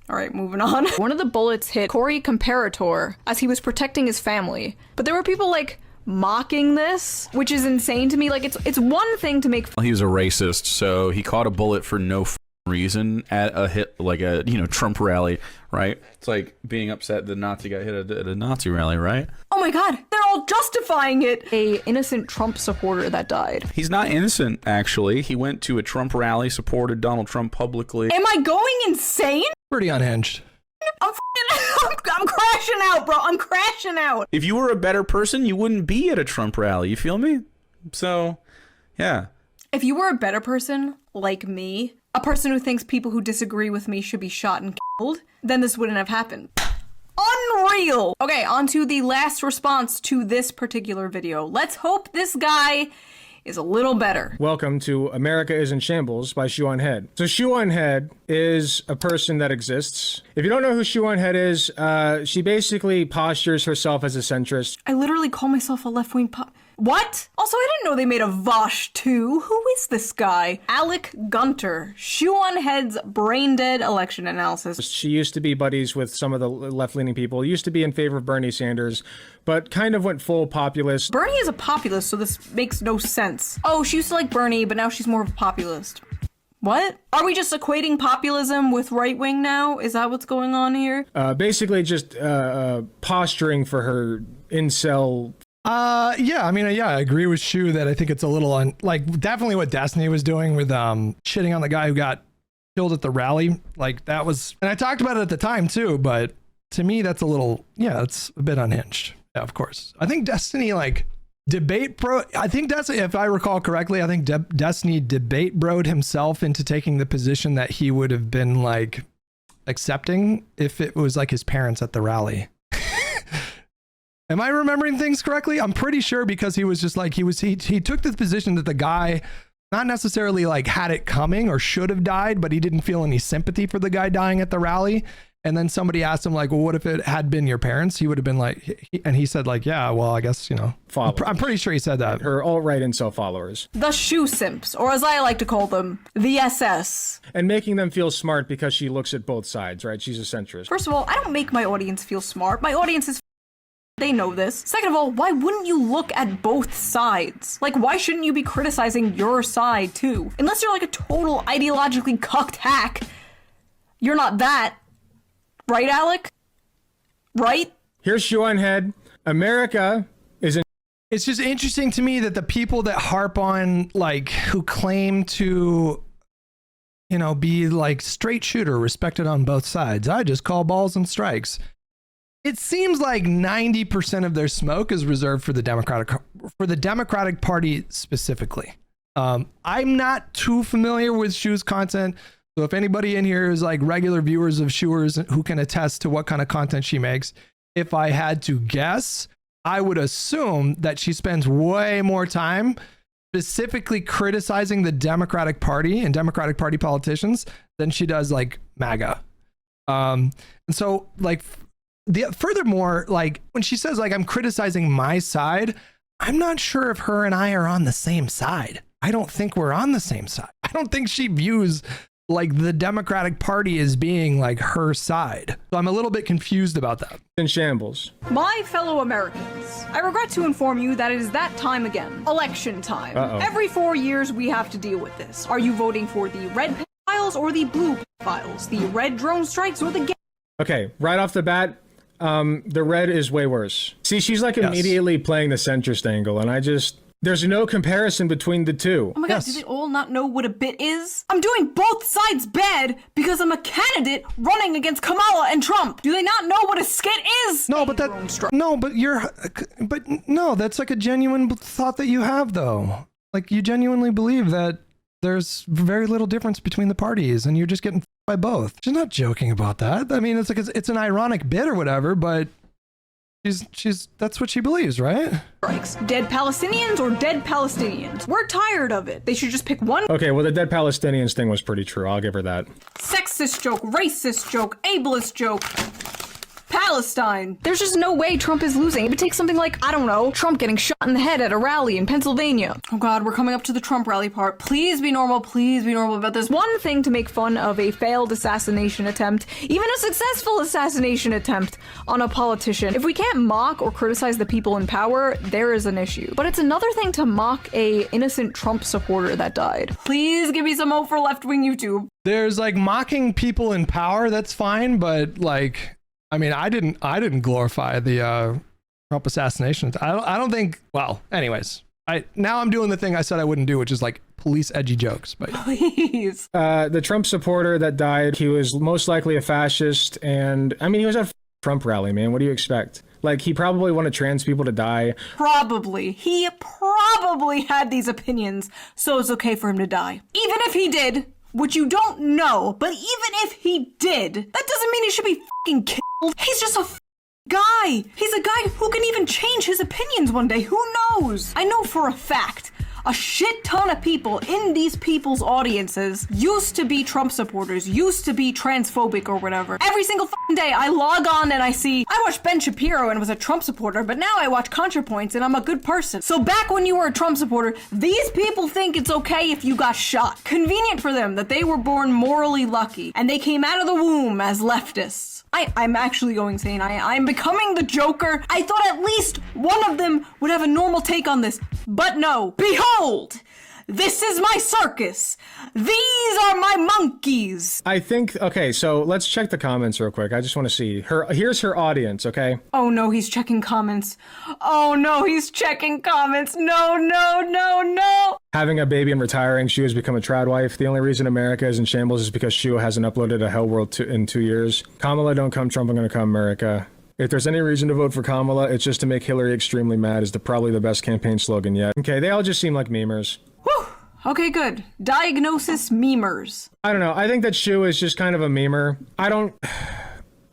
All right, moving on. One of the bullets hit Corey Comparator as he was protecting his family. But there were people like mocking this, which is insane to me. Like it's one thing to make he was a racist, so he caught a bullet for no reason at a hit, like a Trump rally, right? It's like being upset the Nazi got hit at a Nazi rally, right? Oh my god, they're all justifying it. A innocent Trump supporter that died. He's not innocent, actually. He went to a Trump rally, supported Donald Trump publicly. Am I going insane? Pretty unhinged. I'm crashing out, bro. I'm crashing out. If you were a better person, you wouldn't be at a Trump rally. You feel me? So, yeah. If you were a better person, like me, a person who thinks people who disagree with me should be shot and killed, then this wouldn't have happened. Unreal! Okay, on to the last response to this particular video. Let's hope this guy is a little better. Welcome to America is in Shambles by Shoe0nHead. So Shoe0nHead is a person that exists. If you don't know who Shoe0nHead is, she basically postures herself as a centrist. I literally call myself a left-wing What? Also, I didn't know they made a Vosh 2. Who is this guy? Alec Gunter, Shoe0nHead's brain-dead election analysis. She used to be buddies with some of the left-leaning people, used to be in favor of Bernie Sanders, but kind of went full populist. Bernie is a populist, so this makes no sense. Oh, she used to like Bernie, but now she's more of a populist. What? Are we just equating populism with right-wing now? Is that what's going on here? Basically just posturing for her incel. Yeah, I mean, yeah, I agree with Shoe that I think it's a little definitely what Destiny was doing with shitting on the guy who got killed at the rally. Like that was, and I talked about it at the time too, but to me, that's a little, yeah, it's a bit unhinged. Yeah, of course. I think Destiny I think that's, if I recall correctly, I think Destiny debate broed himself into taking the position that he would have been like accepting if it was like his parents at the rally. Am I remembering things correctly? I'm pretty sure, because he was just like, he took the position that the guy not necessarily like had it coming or should have died, but he didn't feel any sympathy for the guy dying at the rally. And then somebody asked him like, well, what if it had been your parents? He would have been like, and he said like, yeah, well, I guess, I'm pretty sure he said that. Her alt-right incel followers. The shoe simps, or as I like to call them, the SS. And making them feel smart because she looks at both sides, right? She's a centrist. First of all, I don't make my audience feel smart. My audience is they know this. Second of all, why wouldn't you look at both sides? Like, why shouldn't you be criticizing your side too? Unless you're like a total ideologically cucked hack. You're not that. Right, Alec? Right? Here's Shoe0nHead. America is in. It's just interesting to me that the people that harp on, like, who claim to, be like straight shooter, respected on both sides. I just call balls and strikes. It seems like 90% of their smoke is reserved for the Democratic Party specifically. I'm not too familiar with Shoe's content. So if anybody in here is like regular viewers of Shoeers who can attest to what kind of content she makes, if I had to guess, I would assume that she spends way more time specifically criticizing the Democratic Party and Democratic Party politicians than she does like MAGA. And so like furthermore, like when she says like I'm criticizing my side, I'm not sure if her and I are on the same side. I don't think we're on the same side. I don't think she views like the Democratic Party as being like her side. So I'm a little bit confused about that. In shambles. My fellow Americans, I regret to inform you that it is that time again. Election time. Every 4 years we have to deal with this. Are you voting for the red pedophiles or the blue pedophiles? The red drone strikes or the gay? Okay, right off the bat, the red is way worse. See, she's like immediately playing the centrist angle, and there's no comparison between the two. Oh my god, do they all not know what a bit is? I'm doing both sides bad because I'm a candidate running against Kamala and Trump. Do they not know what a skit is? No, but that's like a genuine thought that you have though. Like you genuinely believe that there's very little difference between the parties and you're just getting by both. She's not joking about that. I mean, it's like it's an ironic bit or whatever, but she's that's what she believes, right? Dead Palestinians or dead Palestinians? We're tired of it. They should just pick one. Okay, well the dead Palestinians thing was pretty true. I'll give her that. Sexist joke, racist joke, ableist joke. Palestine. There's just no way Trump is losing. It would take something like, I don't know, Trump getting shot in the head at a rally in Pennsylvania. Oh god, we're coming up to the Trump rally part. Please be normal about this. One thing to make fun of a failed assassination attempt, even a successful assassination attempt on a politician. If we can't mock or criticize the people in power, there is an issue. But it's another thing to mock a innocent Trump supporter that died. Please give me some hope for left-wing YouTube. There's like mocking people in power, that's fine, but like I mean, I didn't glorify the Trump assassination. I don't think. Well, anyways, now I'm doing the thing I said I wouldn't do, which is like police edgy jokes. But please, the Trump supporter that died, he was most likely a fascist, and I mean, he was at a Trump rally, man. What do you expect? Like, he probably wanted trans people to die. Probably. He probably had these opinions, so it's okay for him to die. Even if he did. Which you don't know, but even if he did, that doesn't mean he should be fucking killed. He's just a guy. He's a guy who can even change his opinions one day. Who knows? I know for a fact a shit ton of people in these people's audiences used to be Trump supporters, used to be transphobic or whatever. Every single fucking day I log on and I watched Ben Shapiro and was a Trump supporter, but now I watch ContraPoints and I'm a good person. So back when you were a Trump supporter, these people think it's okay if you got shot. Convenient for them that they were born morally lucky and they came out of the womb as leftists. I'm actually going insane. I'm becoming the Joker. I thought at least one of them would have a normal take on this. But no. Behold! This is my circus. These are my monkeys. I think, okay, so let's check the comments real quick. I just want to see. Here's her audience, okay? Oh no, he's checking comments. Oh no, he's checking comments. No. Having a baby and retiring, Shoe has become a trad wife. The only reason America is in shambles is because Shoe hasn't uploaded a Hell World in 2 years. Kamala, don't come Trump, I'm gonna come America. If there's any reason to vote for Kamala, it's just to make Hillary extremely mad is probably the best campaign slogan yet. Okay, they all just seem like memers. Whew. Okay, good. Diagnosis memers. I don't know. I think that Shoe is just kind of a memer. I don't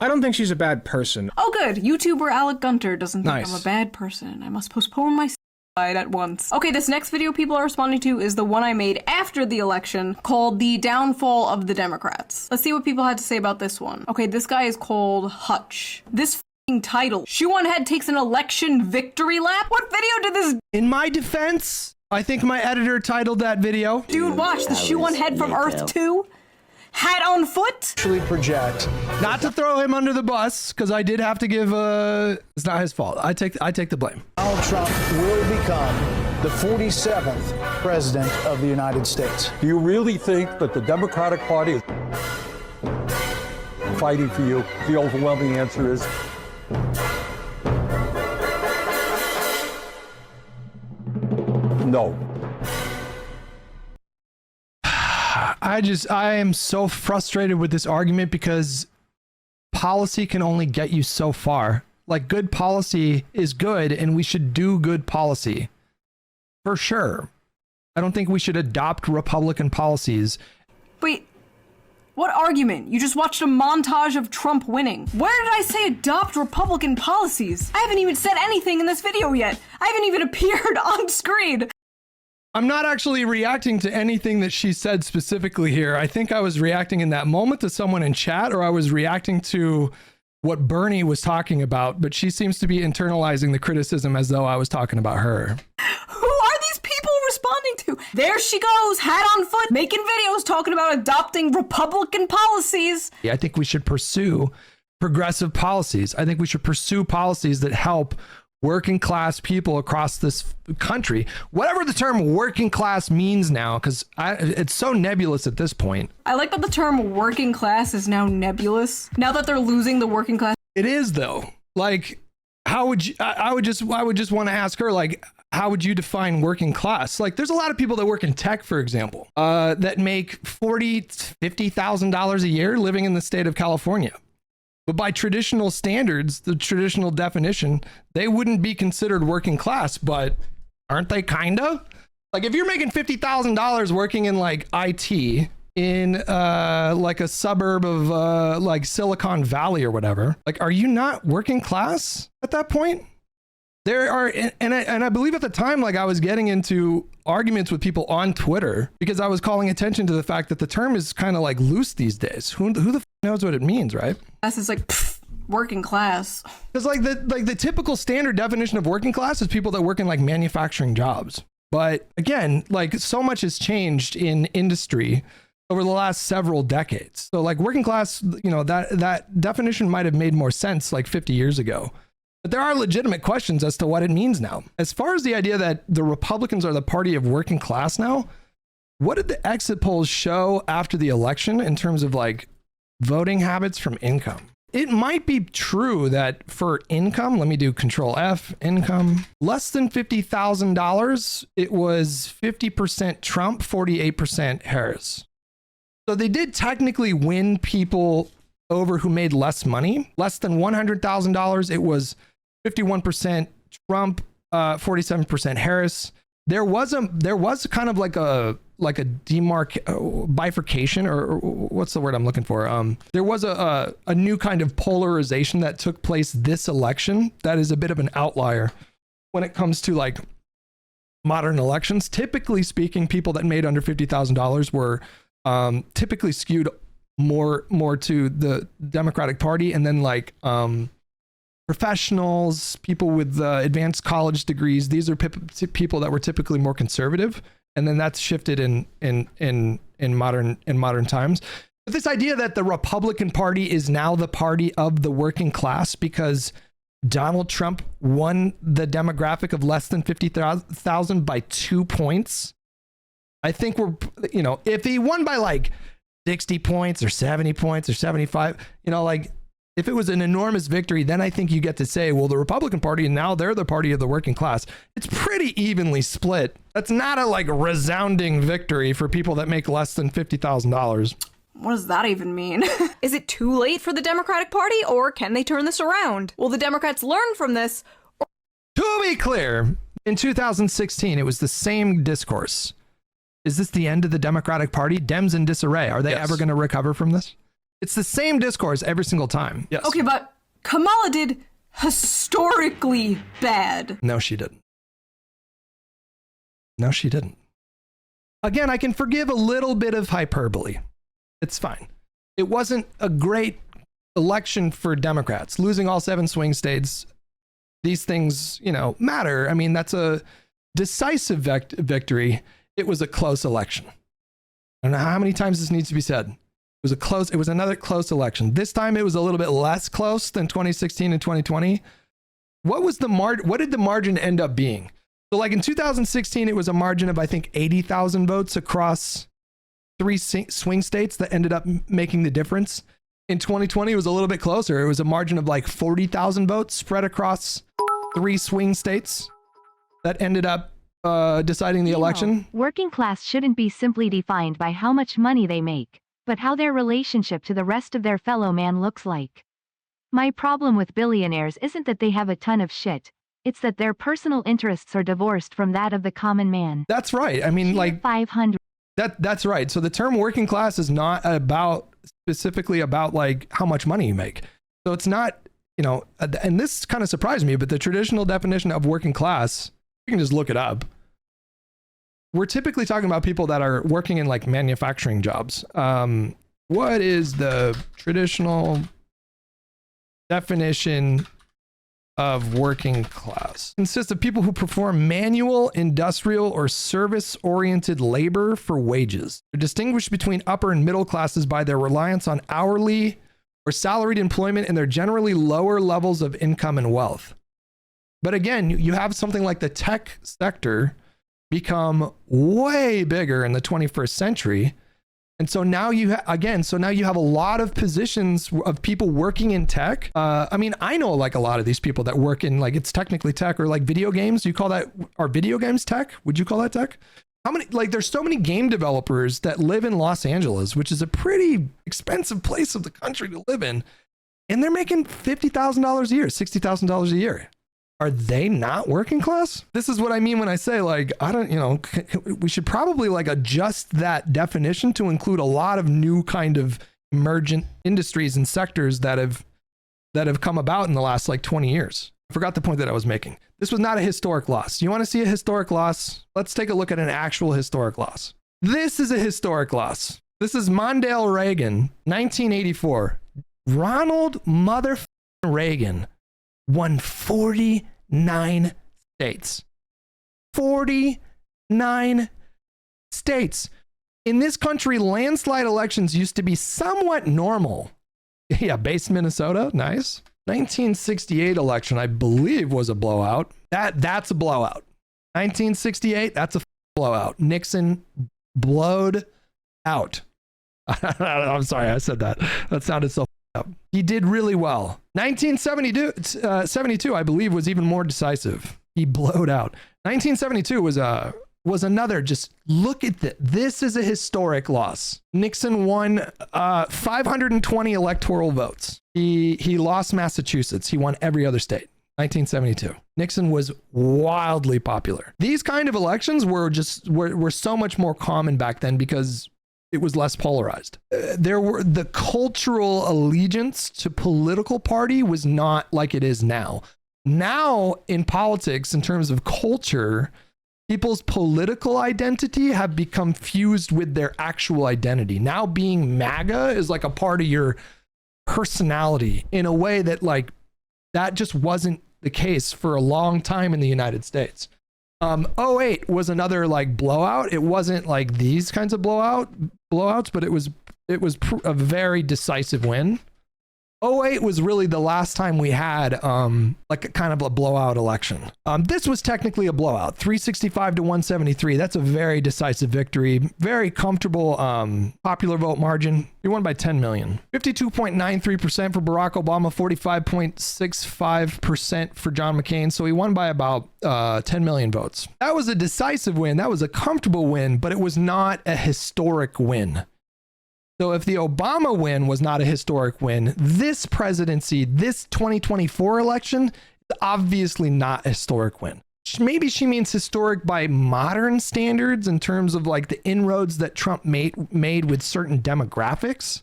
think she's a bad person. Oh, good. YouTuber Alec Gunter doesn't think I'm a bad person. I must postpone my suicide at once. Okay, this next video people are responding to is the one I made after the election called The Downfall of the Democrats. Let's see what people had to say about this one. Okay, this guy is called Hutch. This title, Shoe0nHead takes an election victory lap? What video did this? In my defense, I think my editor titled that video. Dude, watch the Shoe0nHead from Earth 2. Hat on foot. Actually project. Not to throw him under the bus, because I did have to give it's not his fault. I take the blame. Donald Trump will become the 47th president of the United States. Do you really think that the Democratic Party is fighting for you? The overwhelming answer is no. I am so frustrated with this argument because policy can only get you so far. Like, good policy is good and we should do good policy. For sure. I don't think we should adopt Republican policies. Wait, what argument? You just watched a montage of Trump winning. Where did I say adopt Republican policies? I haven't even said anything in this video yet. I haven't even appeared on screen. I'm not actually reacting to anything that she said specifically here. I think I was reacting in that moment to someone in chat, or I was reacting to what Bernie was talking about, but she seems to be internalizing the criticism as though I was talking about her. Who are these people responding to? There she goes, hat on foot, making videos talking about adopting Republican policies. I think we should pursue progressive policies. I think we should pursue policies that help working class people across this country, whatever the term working class means now, because it's so nebulous at this point. I like that the term working class is now nebulous. Now that they're losing the working class. It is though. Like, how would you, I would just want to ask her, like, how would you define working class? Like, there's a lot of people that work in tech, for example, that make $50,000 a year living in the state of California. But by traditional standards, the traditional definition, they wouldn't be considered working class, but aren't they kinda? Like, if you're making $50,000 working in like IT in like a suburb of like Silicon Valley or whatever, like, are you not working class at that point? There are, and I believe at the time, like, I was getting into arguments with people on Twitter because I was calling attention to the fact that the term is kind of like loose these days. Who the f knows what it means, right? Class is like working class. Because like the typical standard definition of working class is people that work in like manufacturing jobs. But again, like, so much has changed in industry over the last several decades. So like working class, you know, that definition might have made more sense like 50 years ago. But there are legitimate questions as to what it means now. As far as the idea that the Republicans are the party of working class now, what did the exit polls show after the election in terms of like voting habits from income? It might be true that for income, let me do Control F, income, less than $50,000, it was 50% Trump, 48% Harris. So they did technically win people over who made less money. Less than $100,000, it was 51% Trump, 47% Harris. There was kind of like a bifurcation, or what's the word I'm looking for? There was a new kind of polarization that took place this election that is a bit of an outlier when it comes to like modern elections. Typically speaking, people that made under $50,000 were typically skewed more to the Democratic Party, and then like professionals, people with advanced college degrees. These are people that were typically more conservative, and then that's shifted in modern times. But this idea that the Republican Party is now the party of the working class because Donald Trump won the demographic of less than 50,000 by 2 points. I think we're, you know, if he won by like 60 points or 70 points or 75, you know, like, if it was an enormous victory, then I think you get to say, well, the Republican Party, and now they're the party of the working class. It's pretty evenly split. That's not a like resounding victory for people that make less than $50,000. What does that even mean? Is it too late for the Democratic Party, or can they turn this around? Will the Democrats learn from this? To be clear, in 2016, it was the same discourse. Is this the end of the Democratic Party? Dems in disarray. Are they ever going to recover from this? It's the same discourse every single time. Yes. Okay, but Kamala did historically bad. No, she didn't. No, she didn't. Again, I can forgive a little bit of hyperbole. It's fine. It wasn't a great election for Democrats. Losing all 7 swing states, these things, you know, matter. I mean, that's a decisive victory. It was a close election. I don't know how many times this needs to be said. It was another close election. This time it was a little bit less close than 2016 and 2020. What did the margin end up being? So like in 2016, it was a margin of, I think, 80,000 votes across 3 swing states that ended up making the difference. In 2020, it was a little bit closer. It was a margin of like 40,000 votes spread across 3 swing states that ended up deciding the election. Working class shouldn't be simply defined by how much money they make, but how their relationship to the rest of their fellow man looks like. My problem with billionaires isn't that they have a ton of shit, it's that their personal interests are divorced from that of the common man. That's right. I mean, like 500. That's right. So the term working class is not specifically about like how much money you make. So it's not, you know, and this kind of surprised me, but the traditional definition of working class, you can just look it up. we're typically talking about people that are working in like manufacturing jobs. What is the traditional definition of working class? Consists of people who perform manual, industrial, or service-oriented labor for wages. They're distinguished between upper and middle classes by their reliance on hourly or salaried employment and their generally lower levels of income and wealth. But again, you have something like the tech sector become way bigger in the 21st century. And so now you have a lot of positions of people working in tech. I mean, I know like a lot of these people that work in like, it's technically tech or like video games. You call that, are video games tech? Would you call that tech? How many, like there's so many game developers that live in Los Angeles, which is a pretty expensive place of the country to live in. And they're making $50,000 a year, $60,000 a year. Are they not working class? This is what I mean when I say like, I don't, you know, we should probably like adjust that definition to include a lot of new kind of emergent industries and sectors that have come about in the last like 20 years. I forgot the point that I was making. This was not a historic loss. You want to see a historic loss? Let's take a look at an actual historic loss. This is a historic loss. This is Mondale Reagan, 1984. Ronald motherfucking Reagan won 49 states. 49 states. In this country, landslide elections used to be somewhat normal. Yeah, based Minnesota, nice. 1968 election, I believe, was a blowout. That's a blowout. 1968, that's a blowout. Nixon blowed out. I'm sorry, I said that. That sounded so up. He did really well. 1972, I believe, was even more decisive. He blowed out. 1972 was another, just look at this. This is a historic loss. Nixon won 520 electoral votes. He lost Massachusetts. He won every other state. 1972. Nixon was wildly popular. These kind of elections were so much more common back then because it was less polarized. The cultural allegiance to political party was not like it is now. Now in politics, in terms of culture, people's political identity have become fused with their actual identity. Now being MAGA is like a part of your personality in a way that like that just wasn't the case for a long time in the United States. 08 was another like blowout. It wasn't like these kinds of blowouts, but it was a very decisive win. 08 was really the last time we had like a kind of a blowout election. This was technically a blowout, 365 to 173. That's a very decisive victory. Very comfortable popular vote margin. He won by 10 million. 52.93% for Barack Obama, 45.65% for John McCain. So he won by about 10 million votes. That was a decisive win. That was a comfortable win, but it was not a historic win. So if the Obama win was not a historic win, this presidency, this 2024 election, is obviously not a historic win. Maybe she means historic by modern standards in terms of like the inroads that Trump made with certain demographics.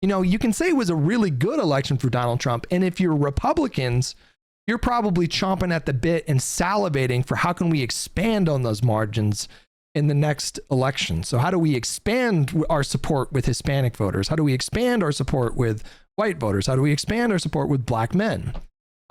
You know, you can say it was a really good election for Donald Trump. And if you're Republicans, you're probably chomping at the bit and salivating for how can we expand on those margins in the next election. So how do we expand our support with Hispanic voters? How do we expand our support with white voters? How do we expand our support with black men?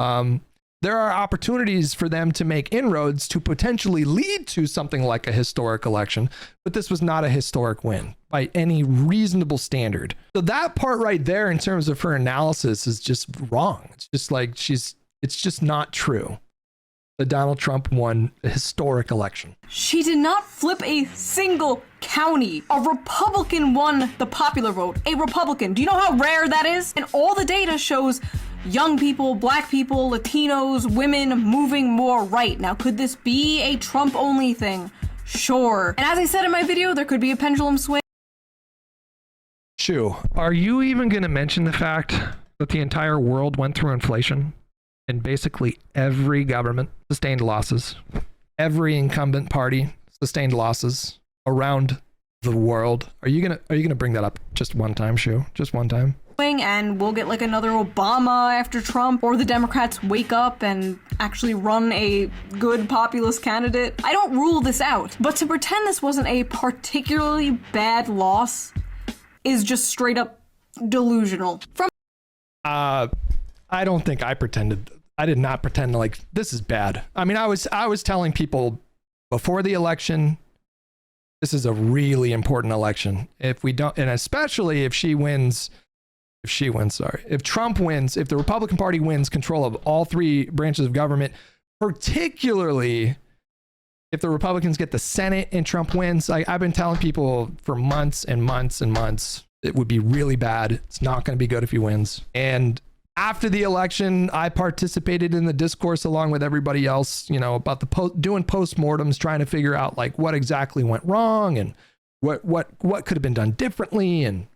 There are opportunities for them to make inroads to potentially lead to something like a historic election, but this was not a historic win by any reasonable standard. So that part right there in terms of her analysis is just wrong. It's just like it's just not true. Donald Trump won a historic election. She did not flip a single county. A Republican won the popular vote. A Republican. Do you know how rare that is? And all the data shows young people, black people, Latinos, women moving more right. Now, could this be a Trump-only thing? Sure. And as I said in my video, there could be a pendulum swing. Shoe, are you even going to mention the fact that the entire world went through inflation? And basically every government sustained losses. Every incumbent party sustained losses around the world. Are you gonna bring that up just one time, Shoe? Just one time? and we'll get like another Obama after Trump, or the Democrats wake up and actually run a good populist candidate. I don't rule this out, but to pretend this wasn't a particularly bad loss is just straight up delusional. I don't think I pretended. I did not pretend like this is bad. I mean, I was telling people before the election, this is a really important election. If we don't, and especially if if Trump wins, if the Republican Party wins control of all three branches of government, particularly if the Republicans get the Senate and Trump wins, I've been telling people for months and months and months, it would be really bad. It's not going to be good if he wins. And after the election, I participated in the discourse along with everybody else, you know, about doing postmortems, trying to figure out like what exactly went wrong and what could have been done differently. And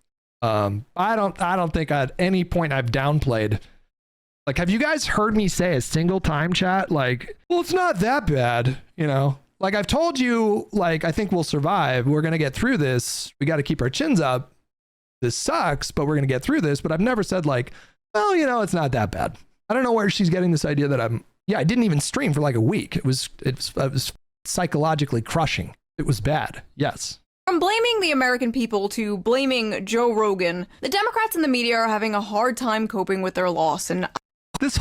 I don't think at any point I've downplayed. Like, have you guys heard me say a single time, chat? Like, well, it's not that bad, you know? Like, I've told you, like, I think we'll survive. We're going to get through this. We got to keep our chins up. This sucks, but we're going to get through this. But I've never said like, well, you know, it's not that bad. I don't know where she's getting this idea that I didn't even stream for like a week. It was psychologically crushing. It was bad. Yes. From blaming the American people to blaming Joe Rogan, the Democrats and the media are having a hard time coping with their loss. And this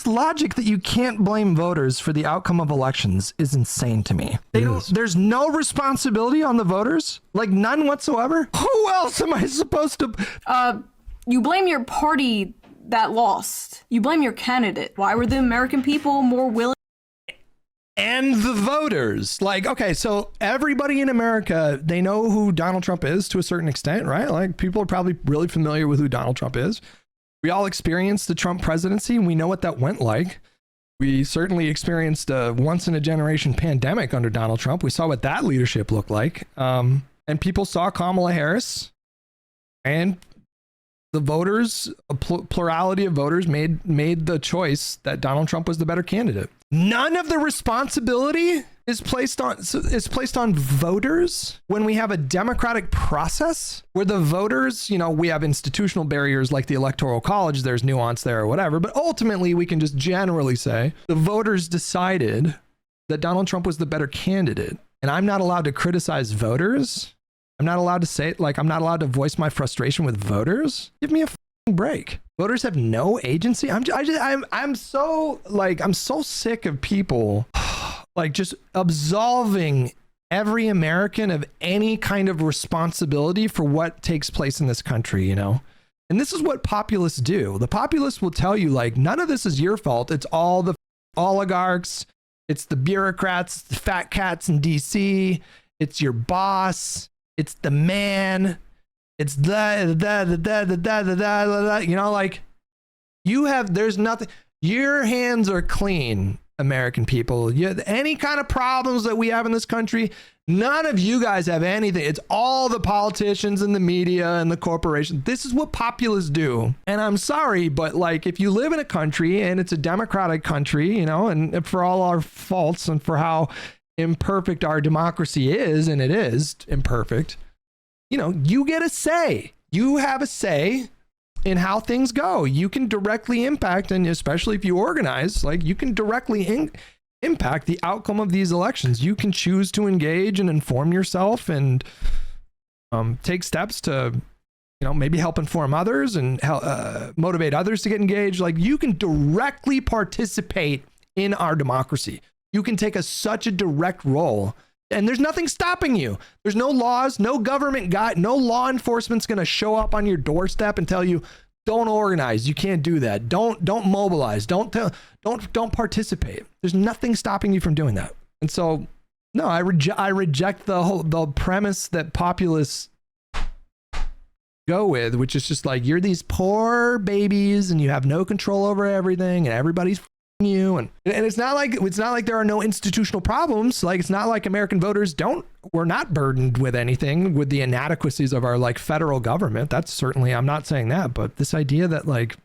logic that you can't blame voters for the outcome of elections is insane to me. There's no responsibility on the voters, like none whatsoever. Who else am I supposed to? You blame your party that lost. You blame your candidate. Why were the American people more willing? And the voters, like, okay, so everybody in America, they know who Donald Trump is to a certain extent, right? Like, people are probably really familiar with who Donald Trump is. We all experienced the Trump presidency and we know what that went like. We certainly experienced a once in a generation pandemic under Donald Trump. We saw what that leadership looked like. And people saw Kamala Harris, and the voters, a plurality of voters made the choice that Donald Trump was the better candidate. None of the responsibility is placed on voters when we have a democratic process where the voters, you know, we have institutional barriers like the Electoral College, there's nuance there or whatever, but ultimately we can just generally say the voters decided that Donald Trump was the better candidate. And I'm not allowed to criticize voters. I'm not allowed to say, like, I'm not allowed to voice my frustration with voters. Give me a break. Voters have no agency. I'm so sick of people like just absolving every American of any kind of responsibility for what takes place in this country, you know? And this is what populists do. The populists will tell you, like, none of this is your fault. It's all the oligarchs. It's the bureaucrats, the fat cats in DC. It's your boss. It's the man. It's you know, like, there's nothing. Your hands are clean, American people. Any kind of problems that we have in this country, none of you guys have anything. It's all the politicians and the media and the corporations. This is what populists do. And I'm sorry, but like, if you live in a country and it's a democratic country, you know, and for all our faults and for how imperfect our democracy is, and it is imperfect, you know, you get a say. You have a say in how things go. You can directly impact, and especially if you organize, like, you can directly impact the outcome of these elections. You can choose to engage and inform yourself and take steps to, you know, maybe help inform others and motivate others to get engaged. Like, you can directly participate in our democracy. You can take such a direct role, and there's nothing stopping you. There's no laws, no government guide, no law enforcement's going to show up on your doorstep and tell you, don't organize. You can't do that. Don't mobilize. Don't participate. There's nothing stopping you from doing that. And so, no, I reject the premise that populists go with, which is just like, you're these poor babies and you have no control over everything and everybody's you, and it's not like there are no institutional problems. Like, it's not like American voters we're not burdened with anything, with the inadequacies of our like federal government. That's certainly, I'm not saying that, but this idea that like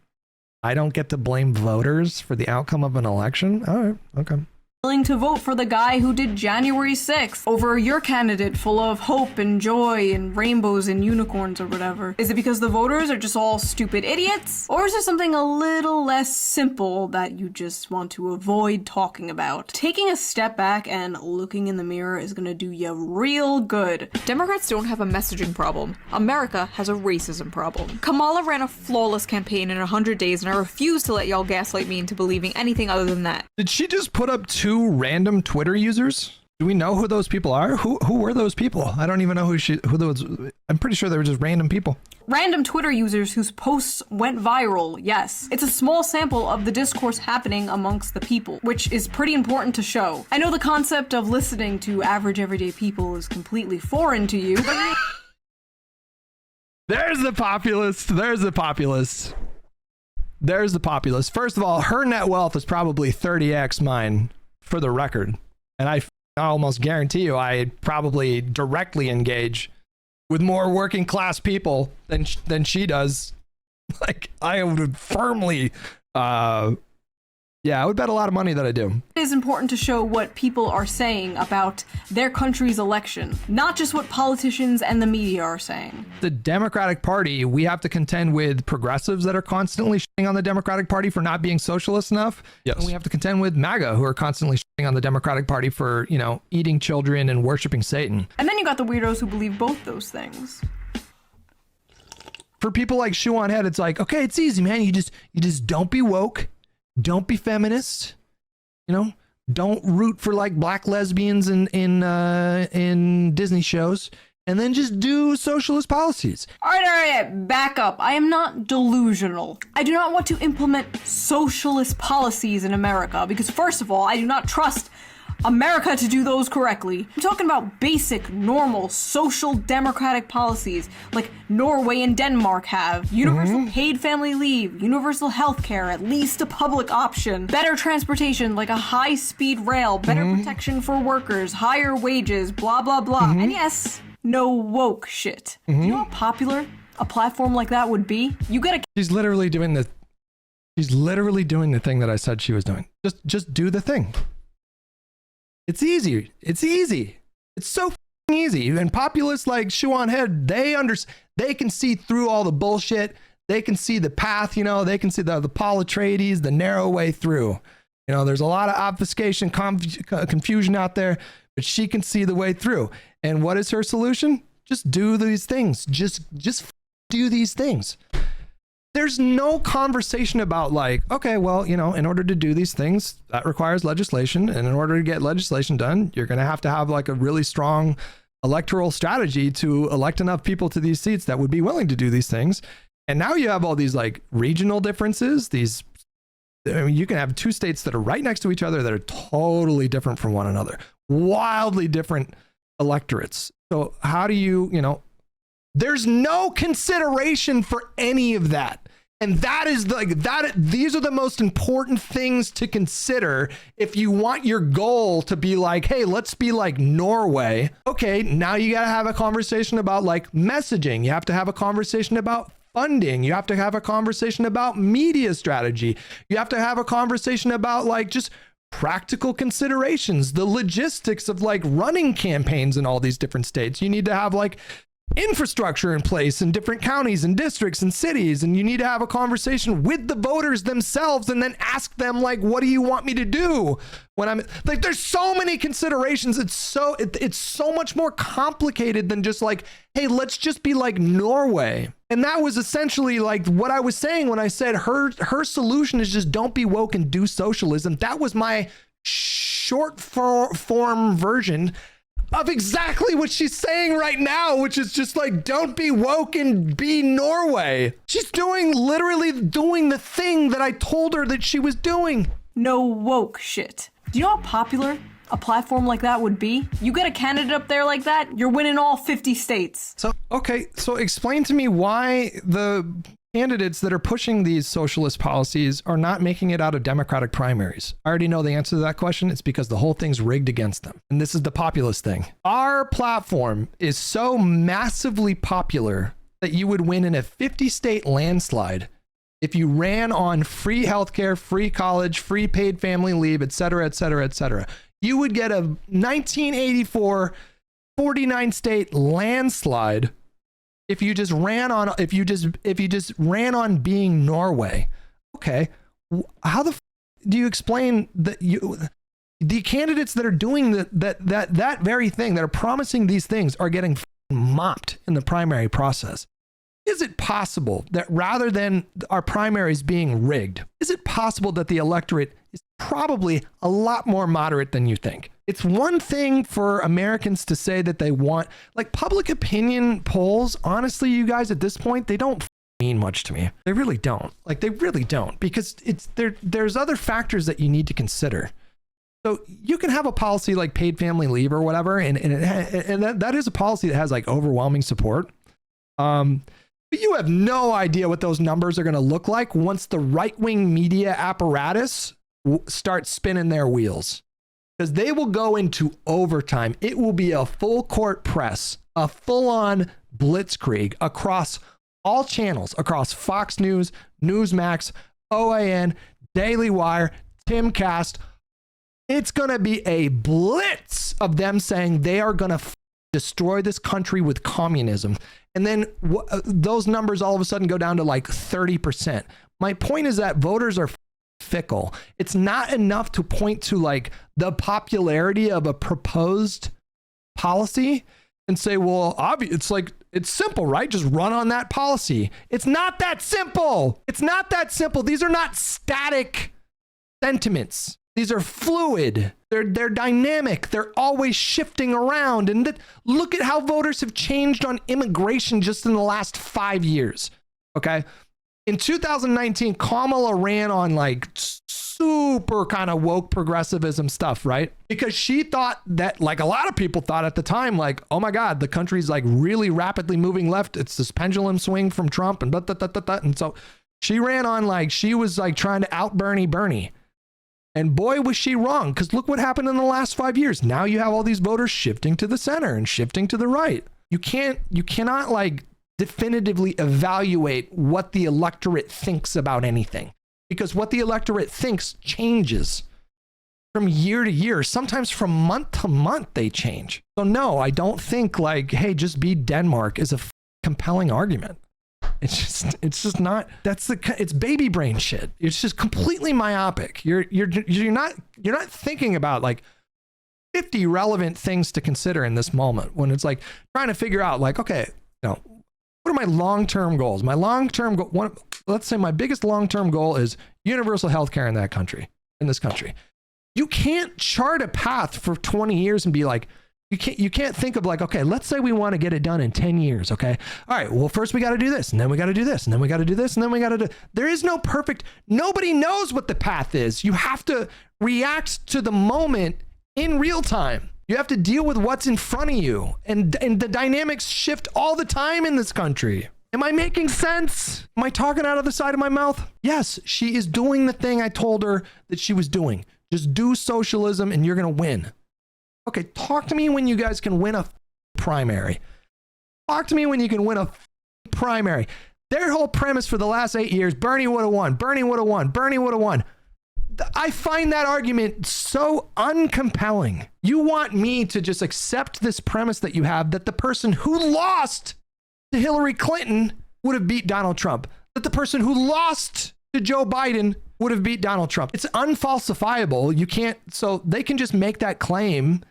I don't get to blame voters for the outcome of an election. All right, okay. willing to vote for the guy who did January 6th over your candidate full of hope and joy and rainbows and unicorns or whatever? Is it because the voters are just all stupid idiots? Or is there something a little less simple that you just want to avoid talking about? Taking a step back and looking in the mirror is gonna do you real good. Democrats don't have a messaging problem. America has a racism problem. Kamala ran a flawless campaign in 100 days, and I refuse to let y'all gaslight me into believing anything other than that. Did she just put up 2 random Twitter users? Do we know who those people are? Who were those people? I don't even know who those. I'm pretty sure they were just random people. Random Twitter users whose posts went viral, yes. It's a small sample of the discourse happening amongst the people, which is pretty important to show. I know the concept of listening to average everyday people is completely foreign to you, but... There's the populist. There's the populist. There's the populist. First of all, her net wealth is probably 30x mine, for the record. And I almost guarantee you I probably directly engage with more working class people than she does. Like, I would firmly, I would bet a lot of money that I do. It is important to show what people are saying about their country's election, not just what politicians and the media are saying. The Democratic Party, we have to contend with progressives that are constantly shitting on the Democratic Party for not being socialist enough. Yes. And we have to contend with MAGA, who are constantly shitting on the Democratic Party for, eating children and worshiping Satan. And then you got the weirdos who believe both those things. For people like Shoe0nHead, it's like, okay, it's easy, man. You just don't be woke. Don't be feminist, don't root for like black lesbians in Disney shows, and then just do socialist policies. All right, back up. I am not delusional. I do not want to implement socialist policies in America because, first of all, I do not trust America to do those correctly. I'm talking about basic, normal, social democratic policies like Norway and Denmark have. Universal paid family leave, universal health care, at least a public option, better transportation like a high-speed rail, better protection for workers, higher wages, blah, blah, blah. And yes, no woke shit. You know how popular a platform like that would be? You gotta... She's literally doing the thing that I said she was doing. Just do the thing. It's easy. It's easy. It's so easy. And populists like Shoe0nHead, they can see through all the bullshit. They can see the path, they can see the Politrades, the narrow way through. There's a lot of obfuscation, confusion out there, but she can see the way through. And what is her solution? Just do these things. Just do these things. There's no conversation about like, okay, well, in order to do these things, that requires legislation. And in order to get legislation done, you're going to have like a really strong electoral strategy to elect enough people to these seats that would be willing to do these things. And now you have all these like regional differences. You can have 2 states that are right next to each other that are totally different from one another, wildly different electorates. So how do you, there's no consideration for any of that. And that is these are the most important things to consider if you want your goal to be like, hey, let's be like Norway. Okay, now you got to have a conversation about like messaging. You have to have a conversation about funding. You have to have a conversation about media strategy. You have to have a conversation about like just practical considerations, the logistics of like running campaigns in all these different states. You need to have like infrastructure in place in different counties and districts and cities, and you need to have a conversation with the voters themselves and then ask them like, what do you want me to do when I'm like, there's so many considerations. It's so much more complicated than just like, hey, let's just be like Norway. And that was essentially like what I was saying when I said her solution is just don't be woke and do socialism. That was my short form version of exactly what she's saying right now, which is just like, don't be woke and be Norway. She's literally doing the thing that I told her that she was doing. No woke shit. Do you know how popular a platform like that would be? You get a candidate up there like that, you're winning all 50 states. So explain to me why the candidates that are pushing these socialist policies are not making it out of Democratic primaries. I already know the answer to that question. It's because the whole thing's rigged against them. And this is the populist thing. Our platform is so massively popular that you would win in a 50-state landslide if you ran on free healthcare, free college, free paid family leave, et cetera, et cetera, et cetera, you would get a 1984 49 state landslide if you just ran on being Norway. Okay, how the do you explain that the candidates that are doing that very thing, that are promising these things, are getting mopped in the primary process? Is it possible that rather than our primaries being rigged, is it possible that the electorate is probably a lot more moderate than you think? It's one thing for Americans to say that they want, like, public opinion polls. Honestly, you guys, at this point, they don't mean much to me. They really don't. Like, they really don't, because there's other factors that you need to consider. So you can have a policy like paid family leave or whatever, and that is a policy that has like overwhelming support. But you have no idea what those numbers are going to look like once the right-wing media apparatus starts spinning their wheels, because they will go into overtime. It will be a full court press, a full-on blitzkrieg across all channels, across Fox News, Newsmax, OAN, Daily Wire, Timcast. It's going to be a blitz of them saying they are going to destroy this country with communism. And then those numbers all of a sudden go down to like 30%. My point is that voters are fickle. It's not enough to point to like the popularity of a proposed policy and say, well, it's like, it's simple, right? Just run on that policy. It's not that simple. It's not that simple. These are not static sentiments. These are fluid. They're dynamic. They're always shifting around. And look at how voters have changed on immigration just in the last 5 years. Okay. In 2019, Kamala ran on like super kind of woke progressivism stuff, right? Because she thought that, like a lot of people thought at the time, like, oh my God, the country's like really rapidly moving left. It's this pendulum swing from Trump and and so she ran on like she was like trying to out Bernie. And boy, was she wrong, because look what happened in the last 5 years. Now you have all these voters shifting to the center and shifting to the right. You cannot like definitively evaluate what the electorate thinks about anything, because what the electorate thinks changes from year to year. Sometimes from month to month they change. So no, I don't think like, hey, just be Denmark is a compelling argument. It's just not. It's baby brain shit. It's just completely myopic. You're not thinking about like 50 relevant things to consider in this moment, when it's like trying to figure out like, okay, what are my long-term goals? My long-term goal, let's say my biggest long-term goal is universal healthcare in this country. You can't chart a path for 20 years and be like, you can't think of like, okay, let's say we want to get it done in 10 years. Okay. All right. Well, first we got to do this, and then we got to do this, and then we got to do this, and then we got to do. There is no perfect. Nobody knows what the path is. You have to react to the moment in real time. You have to deal with what's in front of you, and the dynamics shift all the time in this country. Am I making sense? Am I talking out of the side of my mouth? Yes, she is doing the thing I told her that she was doing. Just do socialism and you're going to win. Okay, talk to me when you guys can win a primary. Talk to me when you can win a primary. Their whole premise for the last 8 years, Bernie would have won, Bernie would have won, Bernie would have won. I find that argument so uncompelling. You want me to just accept this premise that you have, that the person who lost to Hillary Clinton would have beat Donald Trump, that the person who lost to Joe Biden would have beat Donald Trump. It's unfalsifiable. You can't, so they can just make that claim,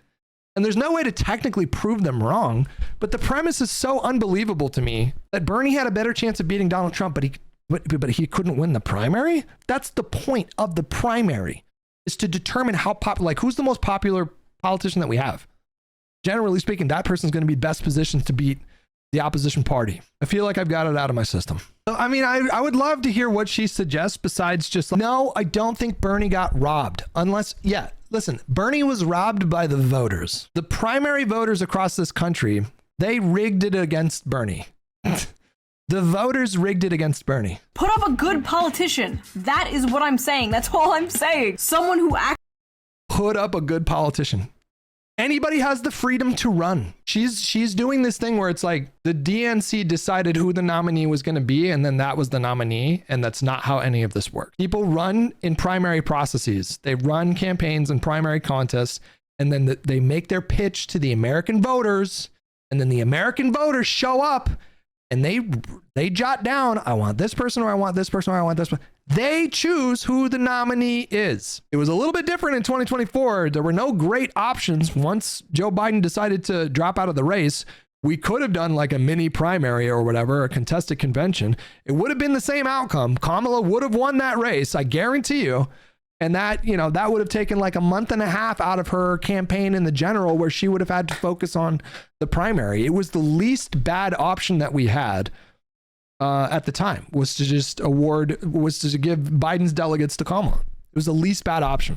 and there's no way to technically prove them wrong. But the premise is so unbelievable to me that Bernie had a better chance of beating Donald Trump, but he couldn't win the primary. That's the point of the primary, is to determine how popular, like who's the most popular politician that we have. Generally speaking, that person's going to be best positioned to beat the opposition party. I feel like I've got it out of my system. So, I mean, I would love to hear what she suggests besides just, no, I don't think Bernie got robbed. Unless, yeah, listen, Bernie was robbed by the voters. The primary voters across this country, they rigged it against Bernie. The voters rigged it against Bernie. Put up a good politician. That is what I'm saying. That's all I'm saying. Someone who put up a good politician. Anybody has the freedom to run. She's doing this thing where it's like the DNC decided who the nominee was going to be, and then that was the nominee, and that's not how any of this works. People run in primary processes. They run campaigns and primary contests, and then they make their pitch to the American voters, and then the American voters show up, and they jot down, I want this person, or I want this person, or I want this person. They choose who the nominee is. It was a little bit different in 2024. There were no great options once Joe Biden decided to drop out of the race. We could have done like a mini primary or whatever, a contested convention. It would have been the same outcome. Kamala would have won that race, I guarantee you. And that, you know, that would have taken like a month and a half out of her campaign in the general, where she would have had to focus on the primary. It was the least bad option that we had at the time, was to just give Biden's delegates to Kamala. It was the least bad option.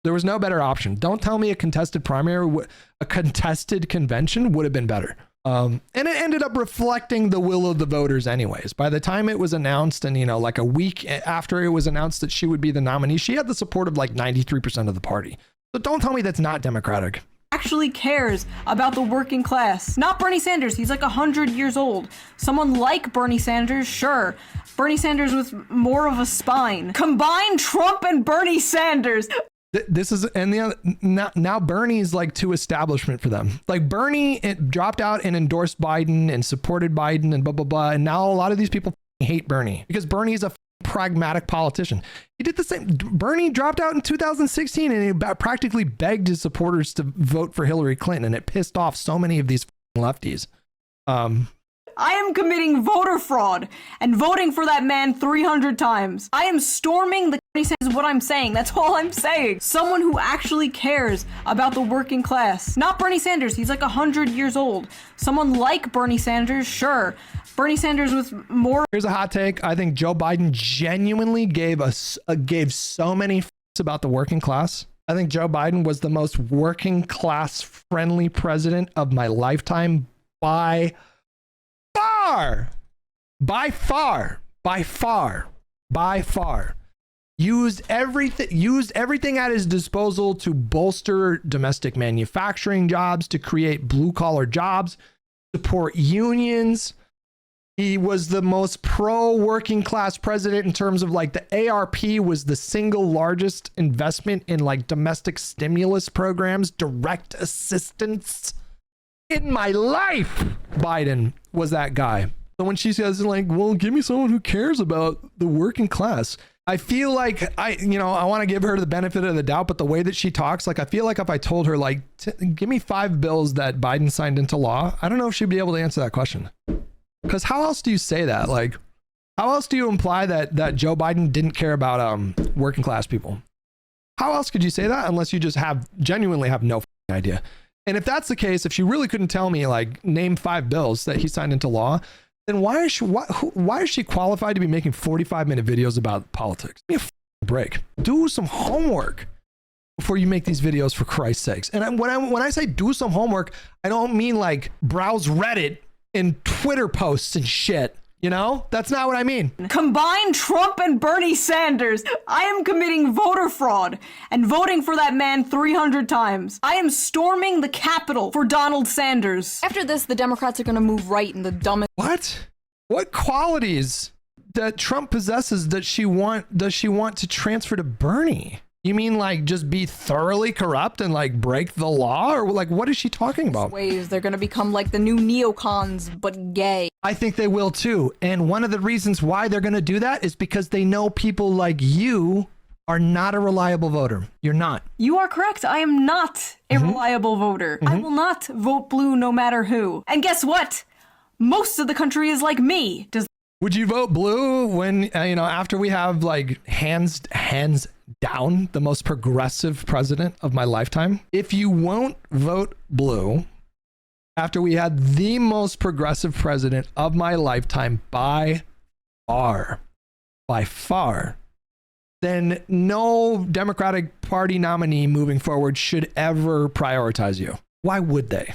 There was no better option. Don't tell me a contested primary, a contested convention would have been better. And it ended up reflecting the will of the voters anyways. By the time it was announced, and, you know, like a week after it was announced that she would be the nominee, she had the support of like 93% of the party. So don't tell me that's not democratic. Actually cares about the working class. Not Bernie Sanders. He's like 100 years old. Someone like Bernie Sanders, sure. Bernie Sanders with more of a spine. Combine Trump and Bernie Sanders. This is, and now Bernie's like too establishment for them. Like Bernie dropped out and endorsed Biden and supported Biden and blah, blah, blah. And now a lot of these people hate Bernie because Bernie's a pragmatic politician. He did the same. Bernie dropped out in 2016 and he practically begged his supporters to vote for Hillary Clinton, and it pissed off so many of these lefties. I am committing voter fraud and voting for that man 300 times. I am storming the is what I'm saying. That's all I'm saying. Someone who actually cares about the working class. Not Bernie Sanders. He's like 100 years old. Someone like Bernie Sanders, sure. Bernie Sanders with more. Here's a hot take. I think Joe Biden genuinely gave so many about the working class. I think Joe Biden was the most working class friendly president of my lifetime by far. Used everything at his disposal to bolster domestic manufacturing jobs, to create blue collar jobs, support unions. He was the most pro working class president in terms of like the ARP was the single largest investment in like domestic stimulus programs, direct assistance in my life. Biden was that guy. So when she says like, well, give me someone who cares about the working class, I feel like I want to give her the benefit of the doubt, but the way that she talks, like, I feel like if I told her like, give me 5 bills that Biden signed into law, I don't know if she'd be able to answer that question. Because how else do you say that? Like, how else do you imply that Joe Biden didn't care about working class people? How else could you say that unless you just genuinely have no idea? And if that's the case, if she really couldn't tell me like name 5 bills that he signed into law, then why is she qualified to be making 45-minute videos about politics? Give me a break. Do some homework before you make these videos, for Christ's sakes. And when I say do some homework, I don't mean like browse Reddit and Twitter posts and shit. You know, that's not what I mean. Combine Trump and Bernie Sanders. I am committing voter fraud and voting for that man 300 times. I am storming the Capitol for Donald Sanders. After this, the Democrats are going to move right in the dumbest. What qualities that Trump possesses does she want to transfer to Bernie? You mean like just be thoroughly corrupt and like break the law, or like what is she talking about? Ways they're going to become like the new neocons, but gay. I think they will too. And one of the reasons why they're going to do that is because they know people like you are not a reliable voter. You're not. You are correct. I am not a reliable voter. I will not vote blue no matter who. And guess what? Most of the country is like me. Would you vote blue when, after we have like hands down the most progressive president of my lifetime? If you won't vote blue after we had the most progressive president of my lifetime by far, then no Democratic Party nominee moving forward should ever prioritize you. Why would they?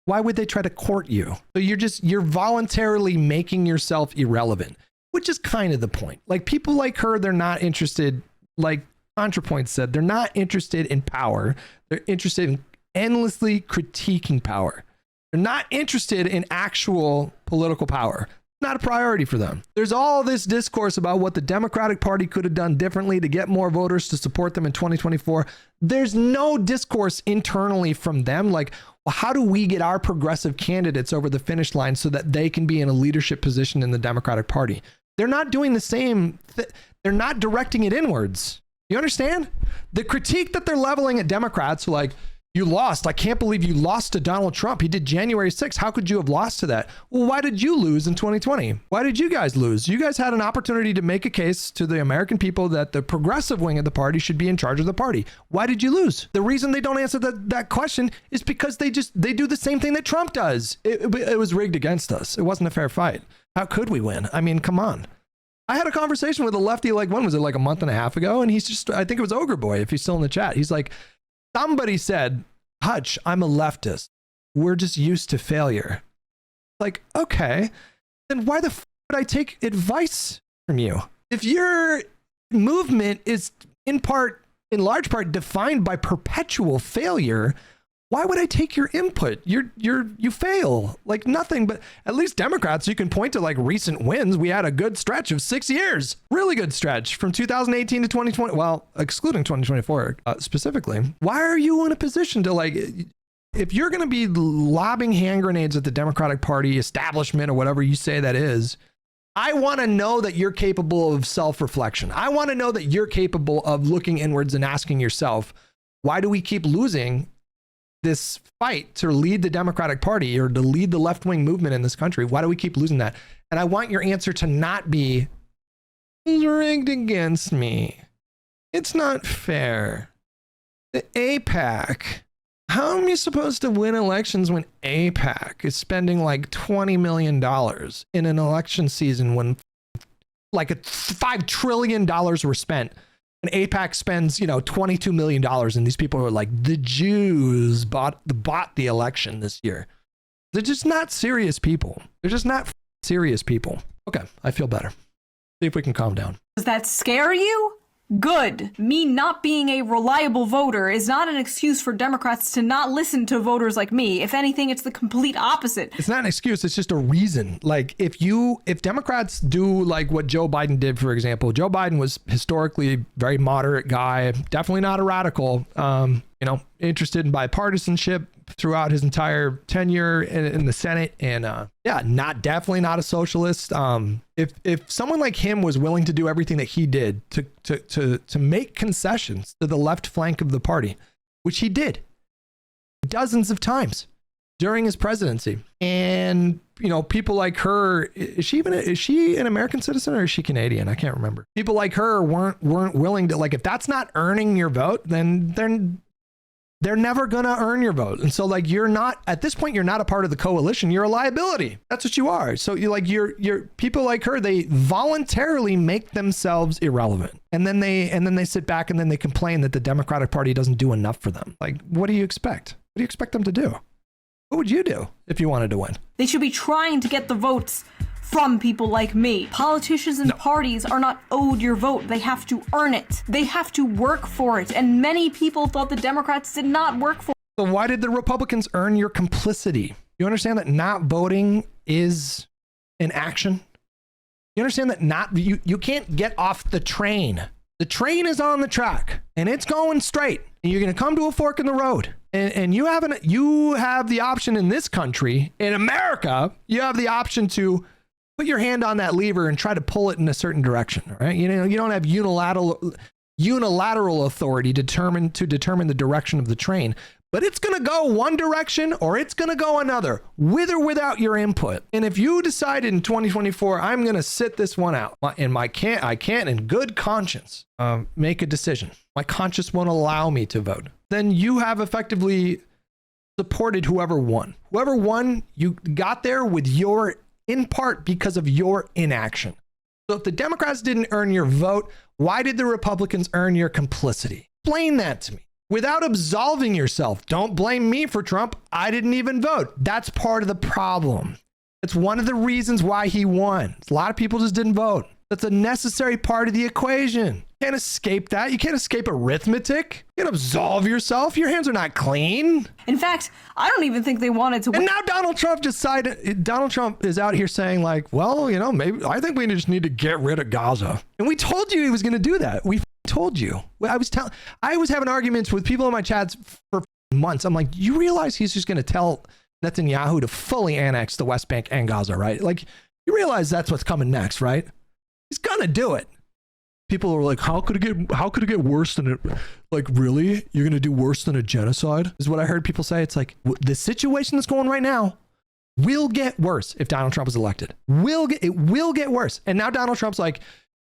Why would they try to court you? So you're voluntarily making yourself irrelevant, which is kind of the point. Like people like her, they're not interested, like ContraPoint said, they're not interested in power. They're interested endlessly critiquing power. They're not interested in actual political power. Not a priority for them. There's all this discourse about what the Democratic Party could have done differently to get more voters to support them in 2024. There's no discourse internally from them like, well, how do we get our progressive candidates over the finish line so that they can be in a leadership position in the Democratic Party? They're not doing the same. They're not directing it inwards. You understand? The critique that they're leveling at Democrats, like, you lost. I can't believe you lost to Donald Trump. He did January 6th. How could you have lost to that? Well, why did you lose in 2020? Why did you guys lose? You guys had an opportunity to make a case to the American people that the progressive wing of the party should be in charge of the party. Why did you lose? The reason they don't answer that question is because they do the same thing that Trump does. It was rigged against us. It wasn't a fair fight. How could we win? I mean, come on. I had a conversation with a lefty, like, when was it, like a month and a half ago? And he's just, I think it was Ogre Boy, if he's still in the chat. He's like, somebody said, Hutch, I'm a leftist. We're just used to failure. Like, okay, then why the f would I take advice from you? If your movement is in large part defined by perpetual failure, why would I take your input? You fail like nothing, but at least Democrats, you can point to like recent wins. We had a good stretch of 6 years, really good stretch from 2018 to 2020. Well, excluding 2024 specifically. Why are you in a position to like, if you're going to be lobbing hand grenades at the Democratic Party establishment or whatever you say that is, I want to know that you're capable of self-reflection. I want to know that you're capable of looking inwards and asking yourself, why do we keep losing this fight to lead the Democratic Party or to lead the left-wing movement in this country? Why do we keep losing that? And I want your answer to not be, it's rigged against me. It's not fair. The AIPAC. How am I supposed to win elections when AIPAC is spending like $20 million in an election season when like $5 trillion were spent? And AIPAC spends, $22 million, and these people are like, the Jews bought the election this year. They're just not serious people. They're just not serious people. Okay, I feel better. See if we can calm down. Does that scare you? Good. Me not being a reliable voter is not an excuse for Democrats to not listen to voters like me. If anything, it's the complete opposite. It's not an excuse. It's just a reason. Like if Democrats do like what Joe Biden did, for example, Joe Biden was historically a very moderate guy, definitely not a radical, interested in bipartisanship throughout his entire tenure in the Senate. And definitely not a socialist. If someone like him was willing to do everything that he did to make concessions to the left flank of the party, which he did dozens of times during his presidency, and people like her, is she an American citizen or is she Canadian? I can't remember. People like her weren't willing to, like, if that's not earning your vote, then they're never gonna earn your vote. And so like, at this point, you're not a part of the coalition. You're a liability. That's what you are. So you're people like her, they voluntarily make themselves irrelevant. And then they sit back and then they complain that the Democratic Party doesn't do enough for them. Like, what do you expect? What do you expect them to do? What would you do if you wanted to win? They should be trying to get the votes from people like me. Politicians and parties are not owed your vote. They have to earn it. They have to work for it. And many people thought the Democrats did not work for it. So why did the Republicans earn your complicity? You understand that not voting is an action? You understand that you can't get off the train. The train is on the track and it's going straight. And you're going to come to a fork in the road. And you have the option in this country, in America, you have the option to put your hand on that lever and try to pull it in a certain direction, right? You don't have unilateral authority to determine the direction of the train, but it's going to go one direction or it's going to go another, with or without your input. And if you decide in 2024, I'm going to sit this one out, and I can't in good conscience make a decision. My conscience won't allow me to vote. Then you have effectively supported whoever won. Whoever won, you got there in part because of your inaction. So if the Democrats didn't earn your vote, why did the Republicans earn your complicity? Explain that to me without absolving yourself. Don't blame me for Trump. I didn't even vote. That's part of the problem. It's one of the reasons why he won. A lot of people just didn't vote. That's a necessary part of the equation. Can't escape that. You can't escape arithmetic. You can't absolve yourself. Your hands are not clean. In fact, I don't even think they wanted to. And now Donald Trump Donald Trump is out here saying like, well, you know, maybe I think we just need to get rid of Gaza. And we told you he was going to do that. We told you. I was having arguments with people in my chats for months. I'm like, you realize he's just going to tell Netanyahu to fully annex the West Bank and Gaza, right? Like, you realize that's what's coming next, right? He's going to do it. People are like, how could it get worse than it? Like, really? You're going to do worse than a genocide? Is what I heard people say. It's like, the situation that's going right now will get worse if Donald Trump is elected. It will get worse. And now Donald Trump's like,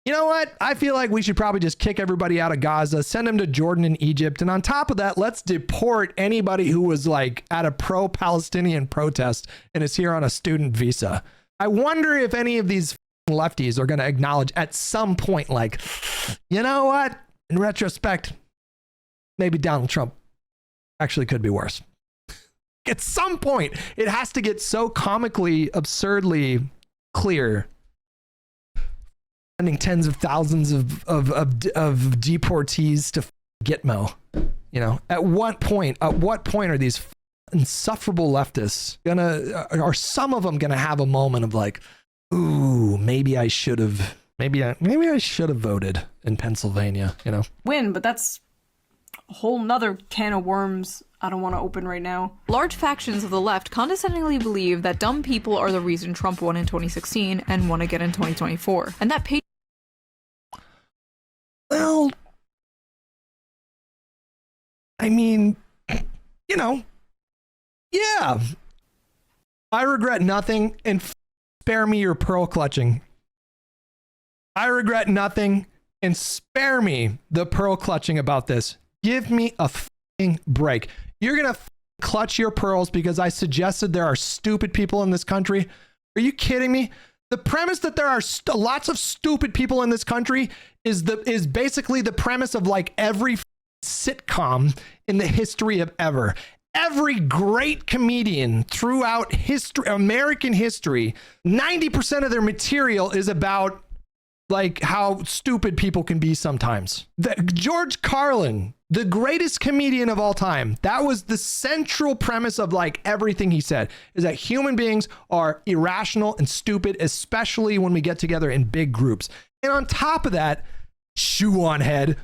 you know what? I feel like we should probably just kick everybody out of Gaza, send them to Jordan and Egypt. And on top of that, let's deport anybody who was like at a pro-Palestinian protest and is here on a student visa. I wonder if any of these lefties are going to acknowledge at some point, like, you know what? In retrospect, maybe Donald Trump actually could be worse. At some point, it has to get so comically, absurdly clear. Sending tens of thousands of deportees to Gitmo. You know, at what point are these insufferable leftists are some of them gonna have a moment of like, ooh, maybe I should have voted in Pennsylvania, you know? Win, but that's a whole nother can of worms I don't want to open right now. Large factions of the left condescendingly believe that dumb people are the reason Trump won in 2016 and won again in 2024. And that well, I mean, you know, yeah. I regret nothing, and spare me your pearl clutching. I regret nothing, and spare me the pearl clutching about this. Give me a f***ing break. You're gonna clutch your pearls because I suggested there are stupid people in this country? Are you kidding me? The premise that there are lots of stupid people in this country is basically the premise of like every sitcom in the history of ever. Every great comedian throughout history, American history, 90% of their material is about like how stupid people can be sometimes. George Carlin, the greatest comedian of all time, that was the central premise of like everything he said, is that human beings are irrational and stupid, especially when we get together in big groups. And on top of that, Shoe0nHead,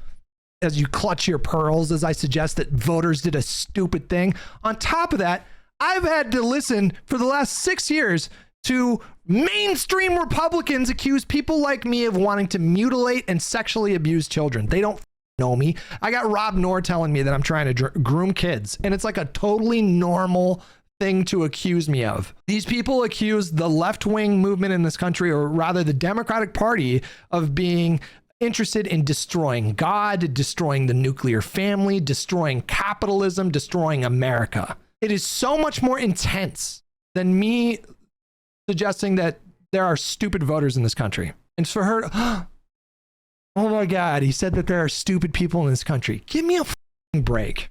as you clutch your pearls, as I suggest that voters did a stupid thing. On top of that, I've had to listen for the last 6 years to mainstream Republicans accuse people like me of wanting to mutilate and sexually abuse children. They don't know me. I got Rob Knorr telling me that I'm trying to groom kids, and it's like a totally normal thing to accuse me of. These people accuse the left-wing movement in this country, or rather the Democratic Party, of being interested in destroying God, destroying the nuclear family, destroying capitalism, destroying America. It is so much more intense than me suggesting that there are stupid voters in this country. And for her, oh my God, he said that there are stupid people in this country. Give me a f***ing break.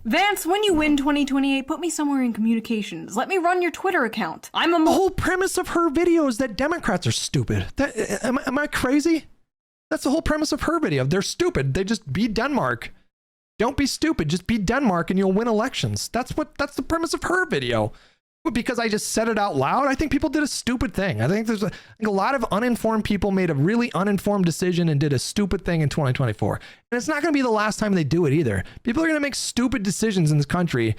Vance, when you win 2028, put me somewhere in communications. Let me run your Twitter account. The whole premise of her video is that Democrats are stupid. Am I crazy? That's the whole premise of her video. They're stupid. They just be Denmark. Don't be stupid. Just be Denmark and you'll win elections. That's the premise of her video. But because I just said it out loud, I think people did a stupid thing. I think a lot of uninformed people made a really uninformed decision and did a stupid thing in 2024. And it's not going to be the last time they do it either. People are going to make stupid decisions in this country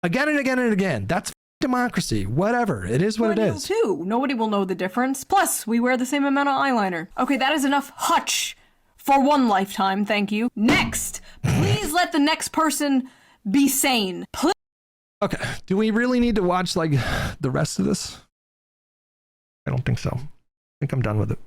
again and again and again. That's democracy. Whatever. It is what it is. Too. Nobody will know the difference. Plus, we wear the same amount of eyeliner. Okay, that is enough Hutch for one lifetime. Thank you. Next, please let the next person be sane. Please. Okay. Do we really need to watch like the rest of this? I don't think so. I think I'm done with it.